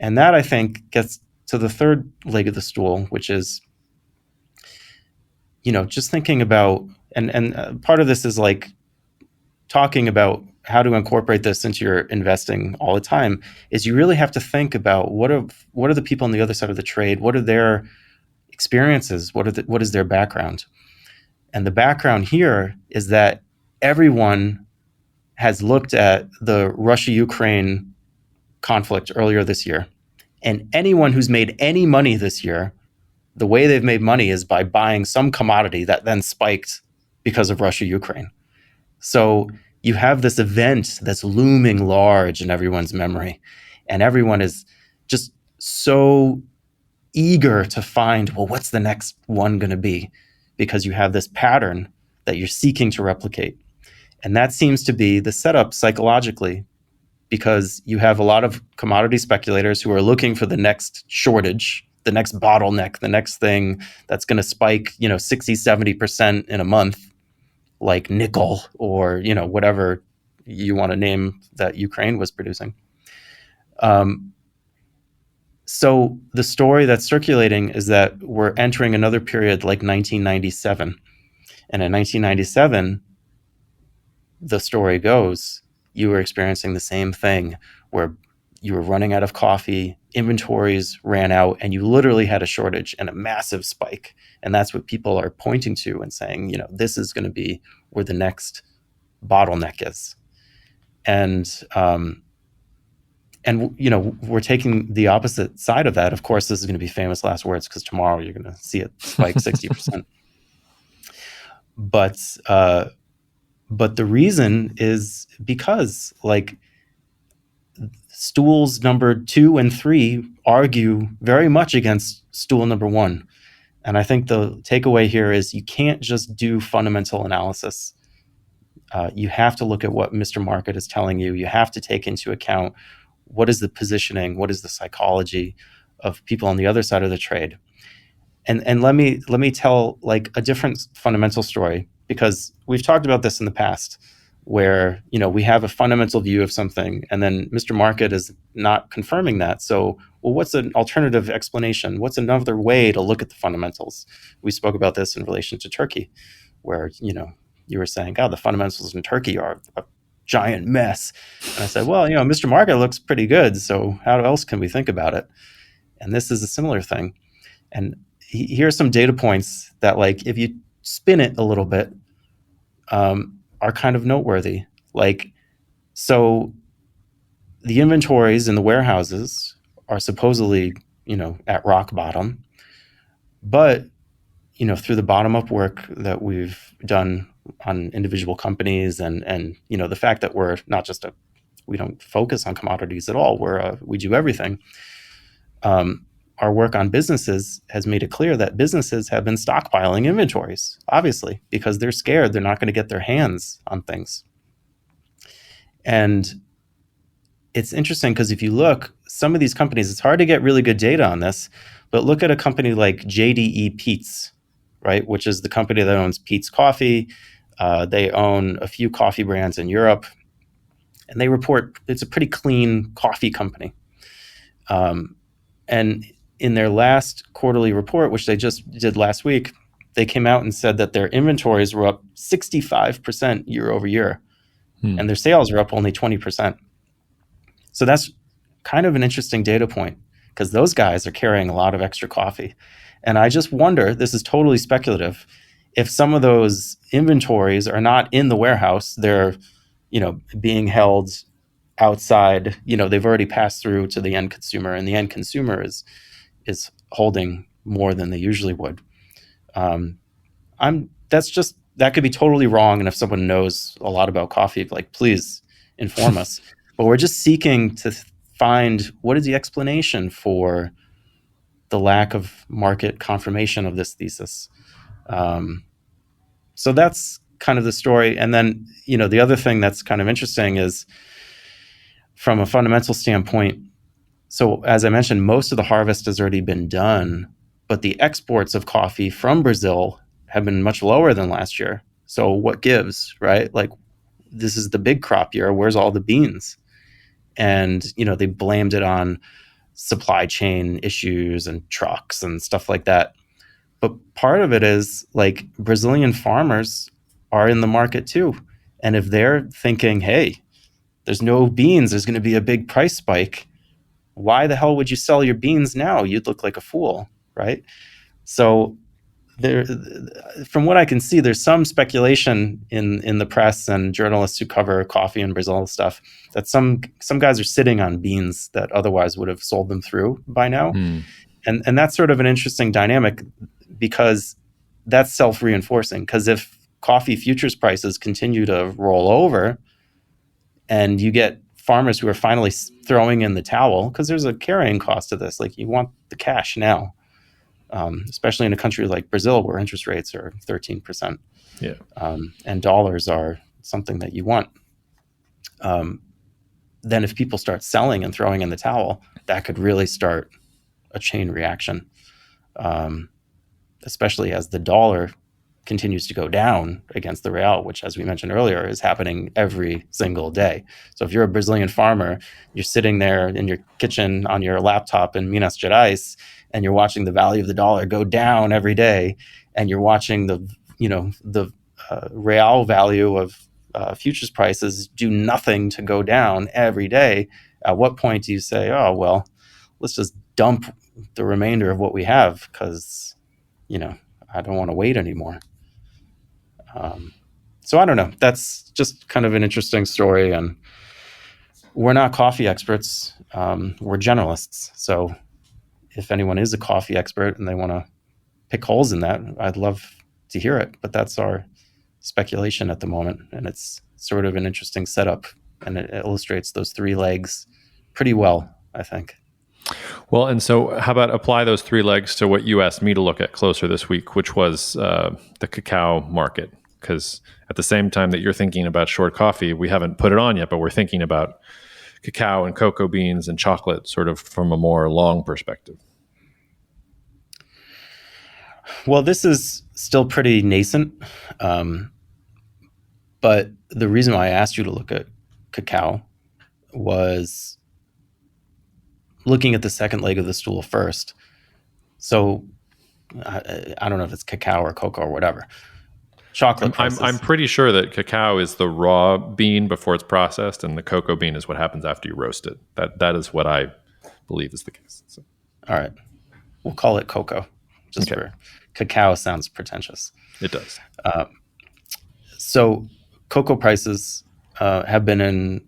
And that, I think, gets to the third leg of the stool, which is, just thinking about, and part of this is talking about how to incorporate this into your investing all the time, is you really have to think about what are the people on the other side of the trade? What are their experiences? What is their background? And the background here is that everyone has looked at the Russia-Ukraine conflict earlier this year. And anyone who's made any money this year, the way they've made money is by buying some commodity that then spiked because of Russia-Ukraine. So you have this event that's looming large in everyone's memory. And everyone is just so eager to find, well, what's the next one going to be? Because you have this pattern that you're seeking to replicate. And that seems to be the setup psychologically, because you have a lot of commodity speculators who are looking for the next shortage, the next bottleneck, the next thing that's going to spike, 60, 70% in a month, like nickel or, whatever you want to name that Ukraine was producing. So the story that's circulating is that we're entering another period like 1997. And in 1997, the story goes, you were experiencing the same thing where you were running out of coffee, inventories ran out, and you literally had a shortage and a massive spike. And that's what people are pointing to and saying, this is going to be where the next bottleneck is. And we're taking the opposite side of that. Of course, this is going to be famous last words because tomorrow you're going to see it spike 60%. But the reason is because stools number 2 and 3 argue very much against stool number 1. And I think the takeaway here is you can't just do fundamental analysis. You have to look at what Mr. Market is telling you. You have to take into account what is the positioning, what is the psychology of people on the other side of the trade. And let me tell a different fundamental story, because we've talked about this in the past where, we have a fundamental view of something and then Mr. Market is not confirming that. So, well, what's an alternative explanation? What's another way to look at the fundamentals? We spoke about this in relation to Turkey, where, you were saying, God, the fundamentals in Turkey are giant mess. And I said, well, Mr. Market looks pretty good. So how else can we think about it? And this is a similar thing. And here are some data points that, like, if you spin it a little bit, are kind of noteworthy. Like, so the inventories in the warehouses are supposedly, at rock bottom. But, through the bottom up work that we've done on individual companies and the fact that we're not just we don't focus on commodities at all. We do everything. Our work on businesses has made it clear that businesses have been stockpiling inventories, obviously, because they're scared they're not going to get their hands on things. And it's interesting because if you look, some of these companies, it's hard to get really good data on this, but look at a company like JDE Peet's, right, which is the company that owns Peet's Coffee. They own a few coffee brands in Europe, and they report it's a pretty clean coffee company. And in their last quarterly report, which they just did last week, they came out and said that their inventories were up 65% year over year, and their sales are up only 20%. So that's kind of an interesting data point because those guys are carrying a lot of extra coffee. And I just wonder, this is totally speculative, if some of those inventories are not in the warehouse, they're, being held outside, they've already passed through to the end consumer, and the end consumer is holding more than they usually would. That could be totally wrong. And if someone knows a lot about coffee, like, please inform us. But we're just seeking to find what is the explanation for the lack of market confirmation of this thesis. So that's kind of the story. And then, the other thing that's kind of interesting is from a fundamental standpoint. So as I mentioned, most of the harvest has already been done, but the exports of coffee from Brazil have been much lower than last year. So what gives, right? Like, this is the big crop year. Where's all the beans? And, they blamed it on supply chain issues and trucks and stuff like that. But part of it is, like, Brazilian farmers are in the market too. And if they're thinking, hey, there's no beans, there's going to be a big price spike, why the hell would you sell your beans now? You'd look like a fool, right? So there, from what I can see, there's some speculation in the press and journalists who cover coffee and Brazil stuff that some guys are sitting on beans that otherwise would have sold them through by now. And that's sort of an interesting dynamic because that's self-reinforcing. Because if coffee futures prices continue to roll over and you get farmers who are finally throwing in the towel, because there's a carrying cost to this, like, you want the cash now. Especially in a country like Brazil where interest rates are 13%. Yeah. And dollars are something that you want. Then if people start selling and throwing in the towel, that could really start a chain reaction, especially as the dollar continues to go down against the real, which, as we mentioned earlier, is happening every single day. So if you're a Brazilian farmer, you're sitting there in your kitchen on your laptop in Minas Gerais, and you're watching the value of the dollar go down every day, and you're watching the real value of futures prices do nothing to go down every day. At what point do you say, oh, well, let's just dump the remainder of what we have because, I don't want to wait anymore. So I don't know. That's just kind of an interesting story. And we're not coffee experts. We're generalists. So if anyone is a coffee expert and they want to pick holes in that, I'd love to hear it. But that's our speculation at the moment. And it's sort of an interesting setup. And it illustrates those three legs pretty well, I think. Well, and so how about apply those three legs to what you asked me to look at closer this week, which was the cacao market. Because at the same time that you're thinking about short coffee, we haven't put it on yet, but we're thinking about cacao and cocoa beans and chocolate sort of from a more long perspective. Well, this is still pretty nascent. But the reason why I asked you to look at cacao was looking at the second leg of the stool first. So I don't know if it's cacao or cocoa or whatever. chocolate prices. I'm pretty sure that cacao is the raw bean before it's processed, and the cocoa bean is what happens after you roast it. That is what I believe is the case. So. All right. We'll call it cocoa, just for cacao sounds pretentious. It does. So cocoa prices have been in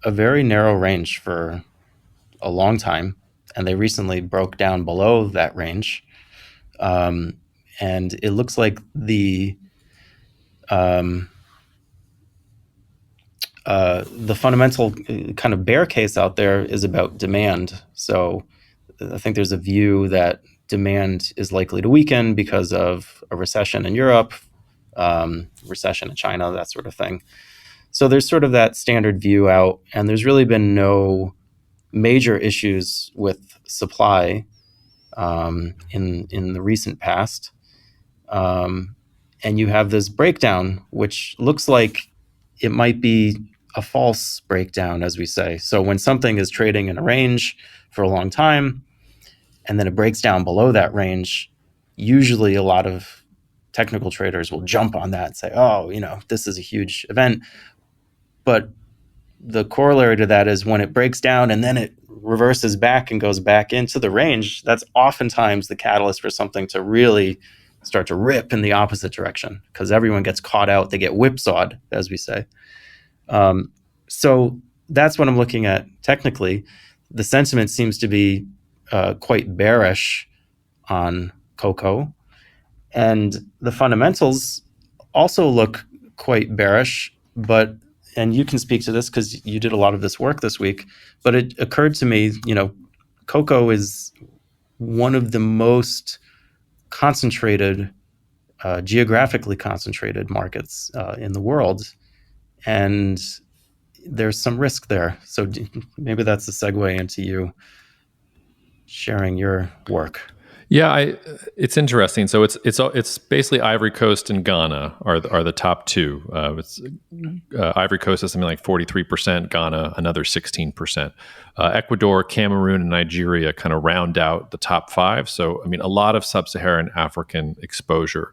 a very narrow range for a long time, and they recently broke down below that range. And it looks like the fundamental kind of bear case out there is about demand. So I think there's a view that demand is likely to weaken because of a recession in Europe, recession in China, that sort of thing. So there's sort of that standard view out, and there's really been no major issues with supply in the recent past. And you have this breakdown, which looks like it might be a false breakdown, as we say. So when something is trading in a range for a long time, and then it breaks down below that range, usually a lot of technical traders will jump on that and say, oh, this is a huge event. But the corollary to that is when it breaks down and then it reverses back and goes back into the range, that's oftentimes the catalyst for something to really start to rip in the opposite direction, because everyone gets caught out. They get whipsawed, as we say. So that's what I'm looking at technically. The sentiment seems to be quite bearish on cocoa. And the fundamentals also look quite bearish, and you can speak to this because you did a lot of this work this week, but it occurred to me, cocoa is one of the most concentrated, geographically concentrated markets in the world. And there's some risk there. So maybe that's a segue into you sharing your work. Yeah, it's interesting. So it's basically Ivory Coast and Ghana are the top two. Ivory Coast is something like 43%, Ghana another 16%. Ecuador, Cameroon, and Nigeria kind of round out the top five. So a lot of sub-Saharan African exposure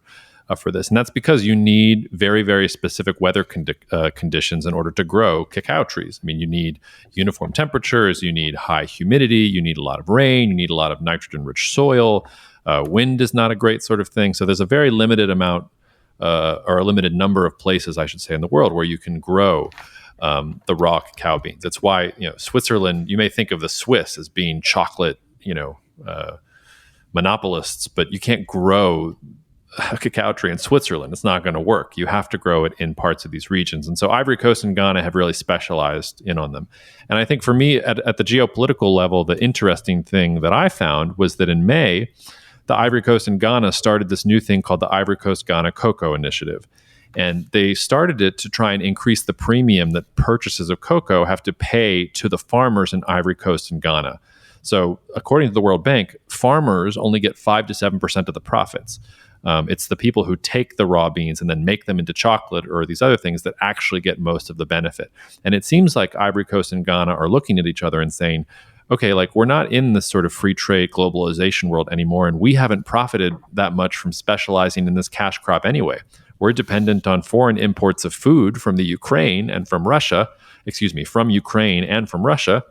for this, and that's because you need very, very specific weather conditions in order to grow cacao trees. You need uniform temperatures, you need high humidity, you need a lot of rain, you need a lot of nitrogen-rich soil. Wind is not a great sort of thing. So there's a very limited amount, or a limited number of places, I should say, in the world where you can grow the raw cacao beans. That's why Switzerland. You may think of the Swiss as being chocolate, monopolists, but you can't grow a cacao tree in Switzerland. It's not going to work. You have to grow it in parts of these regions. And so Ivory Coast and Ghana have really specialized in on them. And I think for me, at the geopolitical level, the interesting thing that I found was that in May, the Ivory Coast and Ghana started this new thing called the Ivory Coast Ghana Cocoa Initiative. And they started it to try and increase the premium that purchases of cocoa have to pay to the farmers in Ivory Coast and Ghana. So according to the World Bank, farmers only get 5 to 7% of the profits. It's the people who take the raw beans and then make them into chocolate or these other things that actually get most of the benefit. And it seems like Ivory Coast and Ghana are looking at each other and saying, okay, we're not in this sort of free trade globalization world anymore, and we haven't profited that much from specializing in this cash crop anyway. We're dependent on foreign imports of food from the Ukraine and from Russia, from Ukraine and from Russia.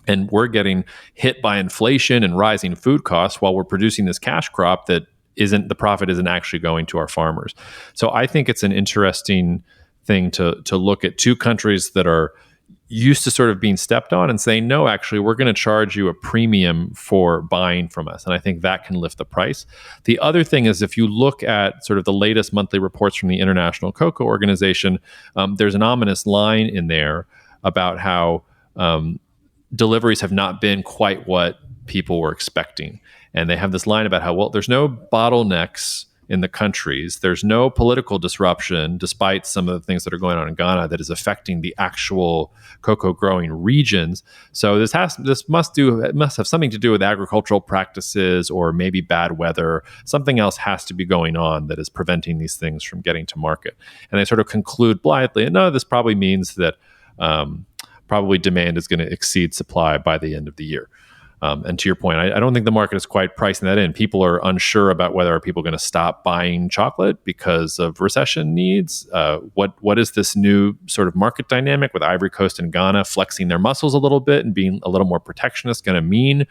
And we're getting hit by inflation and rising food costs while we're producing this cash crop that the profit isn't actually going to our farmers. So I think it's an interesting thing to look at two countries that are used to sort of being stepped on and saying, no, actually, we're going to charge you a premium for buying from us. And I think that can lift the price. The other thing is, if you look at sort of the latest monthly reports from the International Cocoa Organization, there's an ominous line in there about how deliveries have not been quite what people were expecting. And they have this line about how, there's no bottlenecks in the countries. There's no political disruption, despite some of the things that are going on in Ghana, that is affecting the actual cocoa growing regions. So this must have something to do with agricultural practices or maybe bad weather. Something else has to be going on that is preventing these things from getting to market. And they sort of conclude blithely, no, this probably means that probably demand is going to exceed supply by the end of the year. And to your point, I don't think the market is quite pricing that in. People are unsure about whether are people going to stop buying chocolate because of recession needs. What is this new sort of market dynamic with Ivory Coast and Ghana flexing their muscles a little bit and being a little more protectionist going to mean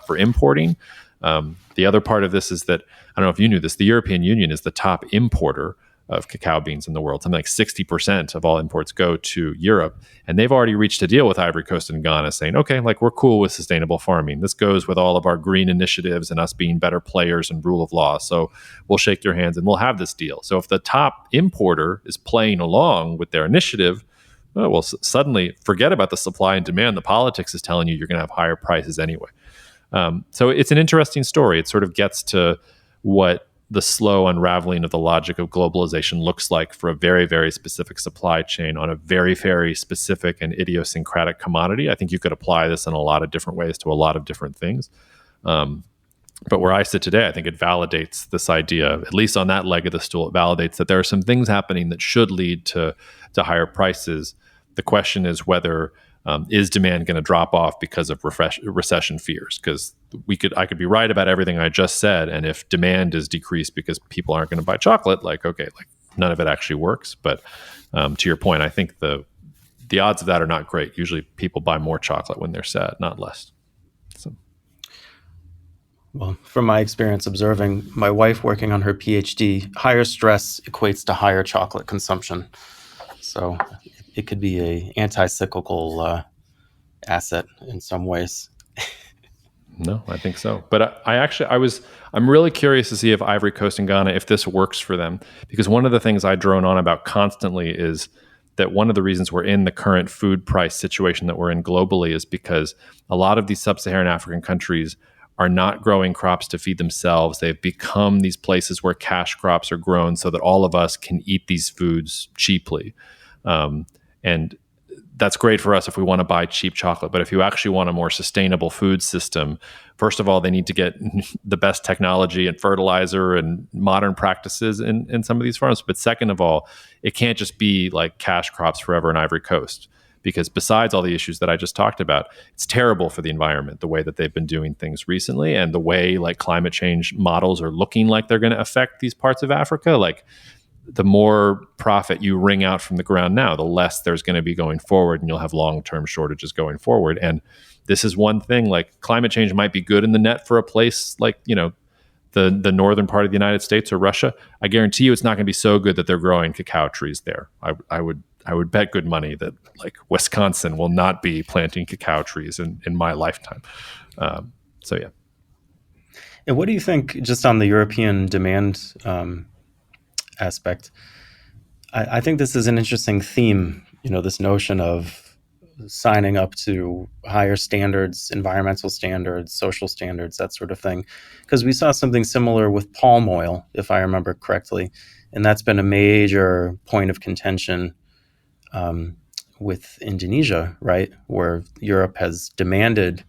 for importing? The other part of this is that, I don't know if you knew this, the European Union is the top importer of cacao beans in the world. Something like 60% of all imports go to Europe. And they've already reached a deal with Ivory Coast and Ghana saying, okay, like we're cool with sustainable farming. This goes with all of our green initiatives and us being better players and rule of law. So we'll shake your hands and we'll have this deal. So if the top importer is playing along with their initiative, well, suddenly forget about the supply and demand. The politics is telling you you're going to have higher prices anyway. So it's an interesting story. It sort of gets to what the slow unraveling of the logic of globalization looks like for a very, very specific supply chain on a very, very specific and idiosyncratic commodity. I think you could apply this in a lot of different ways to a lot of different things. But where I sit today, I think it validates this idea, at least on that leg of the stool, it validates that there are some things happening that should lead to higher prices. The question is whether is demand going to drop off because of recession fears? Because I could be right about everything I just said, and if demand is decreased because people aren't going to buy chocolate, like none of it actually works. But to your point, I think the odds of that are not great. Usually, people buy more chocolate when they're sad, not less. So. Well, from my experience observing my wife working on her PhD, higher stress equates to higher chocolate consumption. So it could be a anti-cyclical asset in some ways. No, I think so. But I'm really curious to see if Ivory Coast and Ghana, if this works for them, because one of the things I drone on about constantly is that one of the reasons we're in the current food price situation that we're in globally is because a lot of these sub-Saharan African countries are not growing crops to feed themselves. They've become these places where cash crops are grown so that all of us can eat these foods cheaply. And that's great for us if we want to buy cheap chocolate. But if you actually want a more sustainable food system, first of all, they need to get the best technology and fertilizer and modern practices in some of these farms. But second of all, it can't just be like cash crops forever in Ivory Coast, because besides all the issues that I just talked about, it's terrible for the environment, the way that they've been doing things recently and the way like climate change models are looking like they're going to affect these parts of Africa. Like, the more profit you wring out from the ground now, the less there's going to be going forward, and you'll have long-term shortages going forward. And this is one thing, like climate change might be good in the net for a place like, the northern part of the United States or Russia. I guarantee you it's not going to be so good that they're growing cacao trees there. I would bet good money that like Wisconsin will not be planting cacao trees in my lifetime. So yeah. And what do you think just on the European demand aspect? I think this is an interesting theme, this notion of signing up to higher standards, environmental standards, social standards, that sort of thing. Because we saw something similar with palm oil, if I remember correctly. And that's been a major point of contention with Indonesia, right? Where Europe has demanded,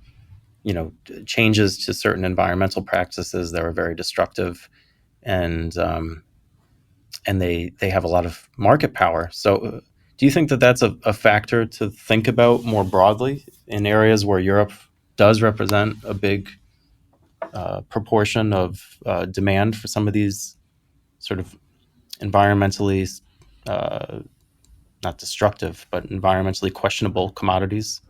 changes to certain environmental practices that are very destructive. And they have a lot of market power. So do you think that that's a factor to think about more broadly in areas where Europe does represent a big proportion of demand for some of these sort of environmentally, not destructive, but environmentally questionable commodities?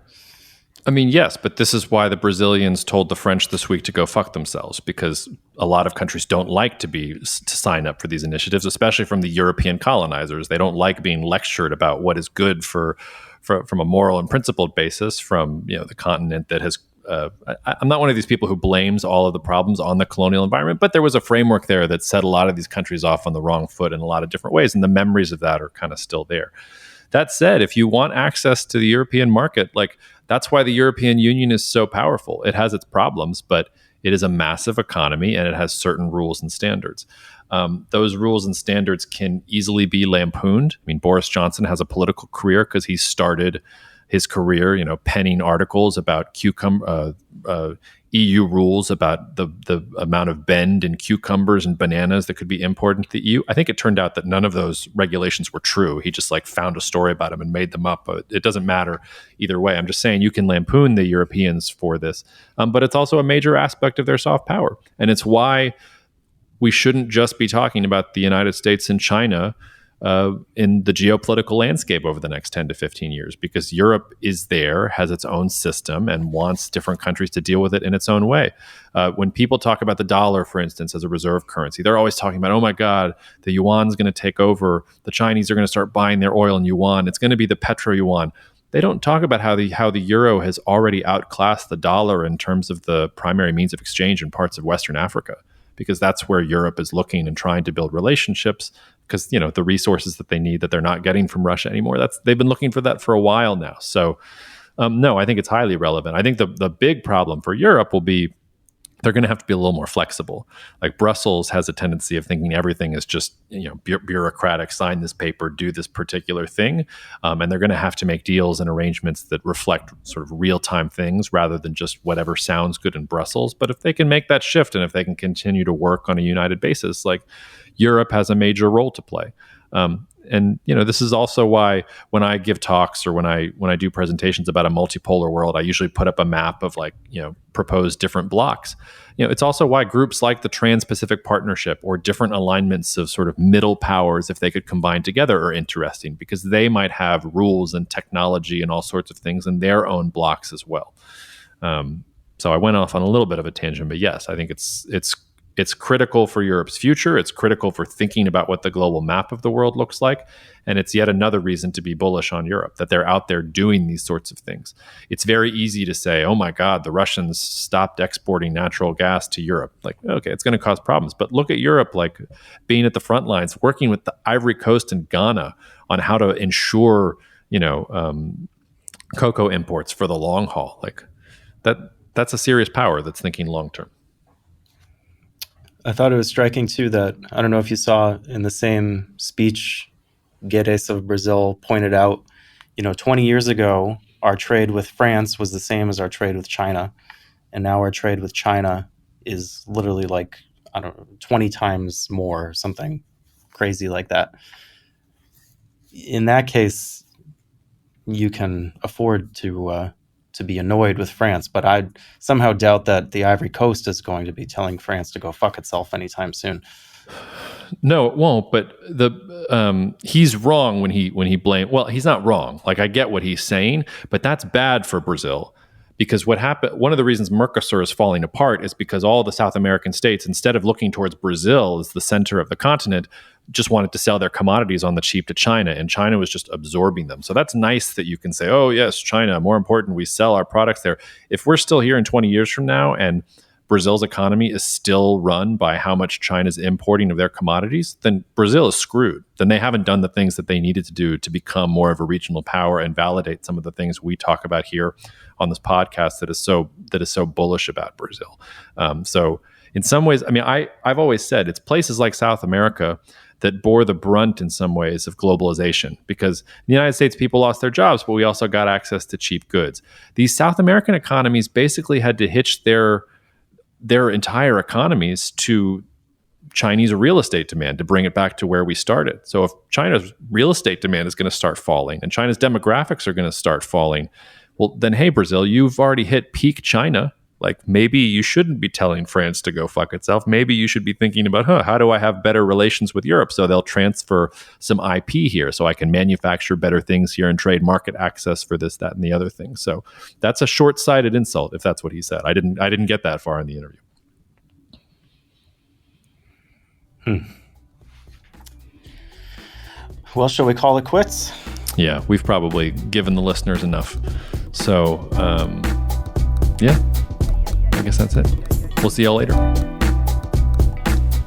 I mean, yes, but this is why the Brazilians told the French this week to go fuck themselves, because a lot of countries don't like to sign up for these initiatives, especially from the European colonizers. They don't like being lectured about what is good from a moral and principled basis from the continent that has. I'm not one of these people who blames all of the problems on the colonial environment, but there was a framework there that set a lot of these countries off on the wrong foot in a lot of different ways, and the memories of that are kind of still there. That said, if you want access to the European market, that's why the European Union is so powerful. It has its problems, but it is a massive economy and it has certain rules and standards. Those rules and standards can easily be lampooned. I mean, Boris Johnson has a political career because he started his career, penning articles about EU rules about the amount of bend in cucumbers and bananas that could be imported into the EU. I think it turned out that none of those regulations were true. He just found a story about them and made them up. But it doesn't matter either way. I'm just saying you can lampoon the Europeans for this, but it's also a major aspect of their soft power. And it's why we shouldn't just be talking about the United States and China in the geopolitical landscape over the next 10 to 15 years, because Europe is there, has its own system, and wants different countries to deal with it in its own way. When people talk about the dollar, for instance, as a reserve currency, they're always talking about, oh my God, the yuan's going to take over. The Chinese are going to start buying their oil in yuan. It's going to be the petro yuan. They don't talk about how the euro has already outclassed the dollar in terms of the primary means of exchange in parts of Western Africa, because that's where Europe is looking and trying to build relationships, because the resources that they need that they're not getting from Russia anymore, they've been looking for that for a while now. So no, I think it's highly relevant. I think the big problem for Europe will be they're going to have to be a little more flexible. Like Brussels has a tendency of thinking everything is just bureaucratic, sign this paper, do this particular thing, and they're going to have to make deals and arrangements that reflect sort of real-time things rather than just whatever sounds good in Brussels. But if they can make that shift, and if they can continue to work on a united basis, Europe has a major role to play. And this is also why when I give talks or when I do presentations about a multipolar world, I usually put up a map of proposed different blocks. It's also why groups like the Trans-Pacific Partnership or different alignments of sort of middle powers, if they could combine together, are interesting, because they might have rules and technology and all sorts of things in their own blocks as well. So I went off on a little bit of a tangent, but yes, I think it's critical for Europe's future. It's critical for thinking about what the global map of the world looks like. And it's yet another reason to be bullish on Europe, that they're out there doing these sorts of things. It's very easy to say, oh my God, the Russians stopped exporting natural gas to Europe. Okay, it's going to cause problems. But look at Europe, being at the front lines, working with the Ivory Coast and Ghana on how to ensure, cocoa imports for the long haul. That's a serious power that's thinking long term. I thought it was striking, too, that I don't know if you saw in the same speech, Guedes of Brazil pointed out, 20 years ago, our trade with France was the same as our trade with China. And now our trade with China is literally 20 times more, something crazy like that. In that case, you can afford to be annoyed with France, but I somehow doubt that the Ivory Coast is going to be telling France to go fuck itself anytime soon. No, it won't. But he's wrong when he blames. Well, he's not wrong. I get what he's saying, but that's bad for Brazil, because what happened? One of the reasons Mercosur is falling apart is because all the South American states, instead of looking towards Brazil as the center of the continent, just wanted to sell their commodities on the cheap to China, and China was just absorbing them. So that's nice that you can say, oh yes, China, more important, we sell our products there. If we're still here in 20 years from now and Brazil's economy is still run by how much China's importing of their commodities, then Brazil is screwed. Then they haven't done the things that they needed to do to become more of a regional power and validate some of the things we talk about here on this podcast that is so bullish about Brazil. So in some ways, I've always said it's places like South America that bore the brunt in some ways of globalization, because in the United States, people lost their jobs, but we also got access to cheap goods. These South American economies basically had to hitch their entire economies to Chinese real estate demand to bring it back to where we started. So if China's real estate demand is going to start falling and China's demographics are going to start falling, well, then, hey, Brazil, you've already hit peak China. Maybe you shouldn't be telling France to go fuck itself. Maybe you should be thinking about, how do I have better relations with Europe? So they'll transfer some IP here so I can manufacture better things here and trade market access for this, that, and the other thing. So that's a short-sighted insult, if that's what he said. I didn't get that far in the interview. Well, shall we call it quits? Yeah, we've probably given the listeners enough. So, yeah. I guess that's it. We'll see y'all later.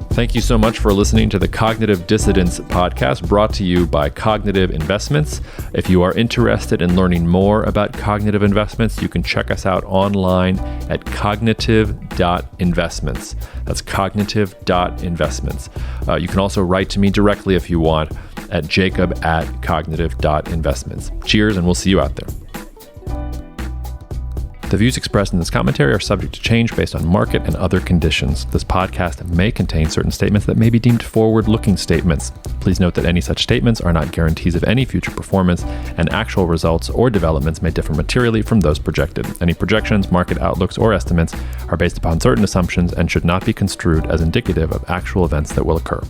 Thank you so much for listening to the Cognitive Dissidents podcast, brought to you by Cognitive Investments. If you are interested in learning more about cognitive investments, you can check us out online at cognitive.investments. That's cognitive.investments. You can also write to me directly if you want at jacob@cognitive.investments. Cheers, and we'll see you out there. The views expressed in this commentary are subject to change based on market and other conditions. This podcast may contain certain statements that may be deemed forward-looking statements. Please note that any such statements are not guarantees of any future performance, and actual results or developments may differ materially from those projected. Any projections, market outlooks, or estimates are based upon certain assumptions and should not be construed as indicative of actual events that will occur.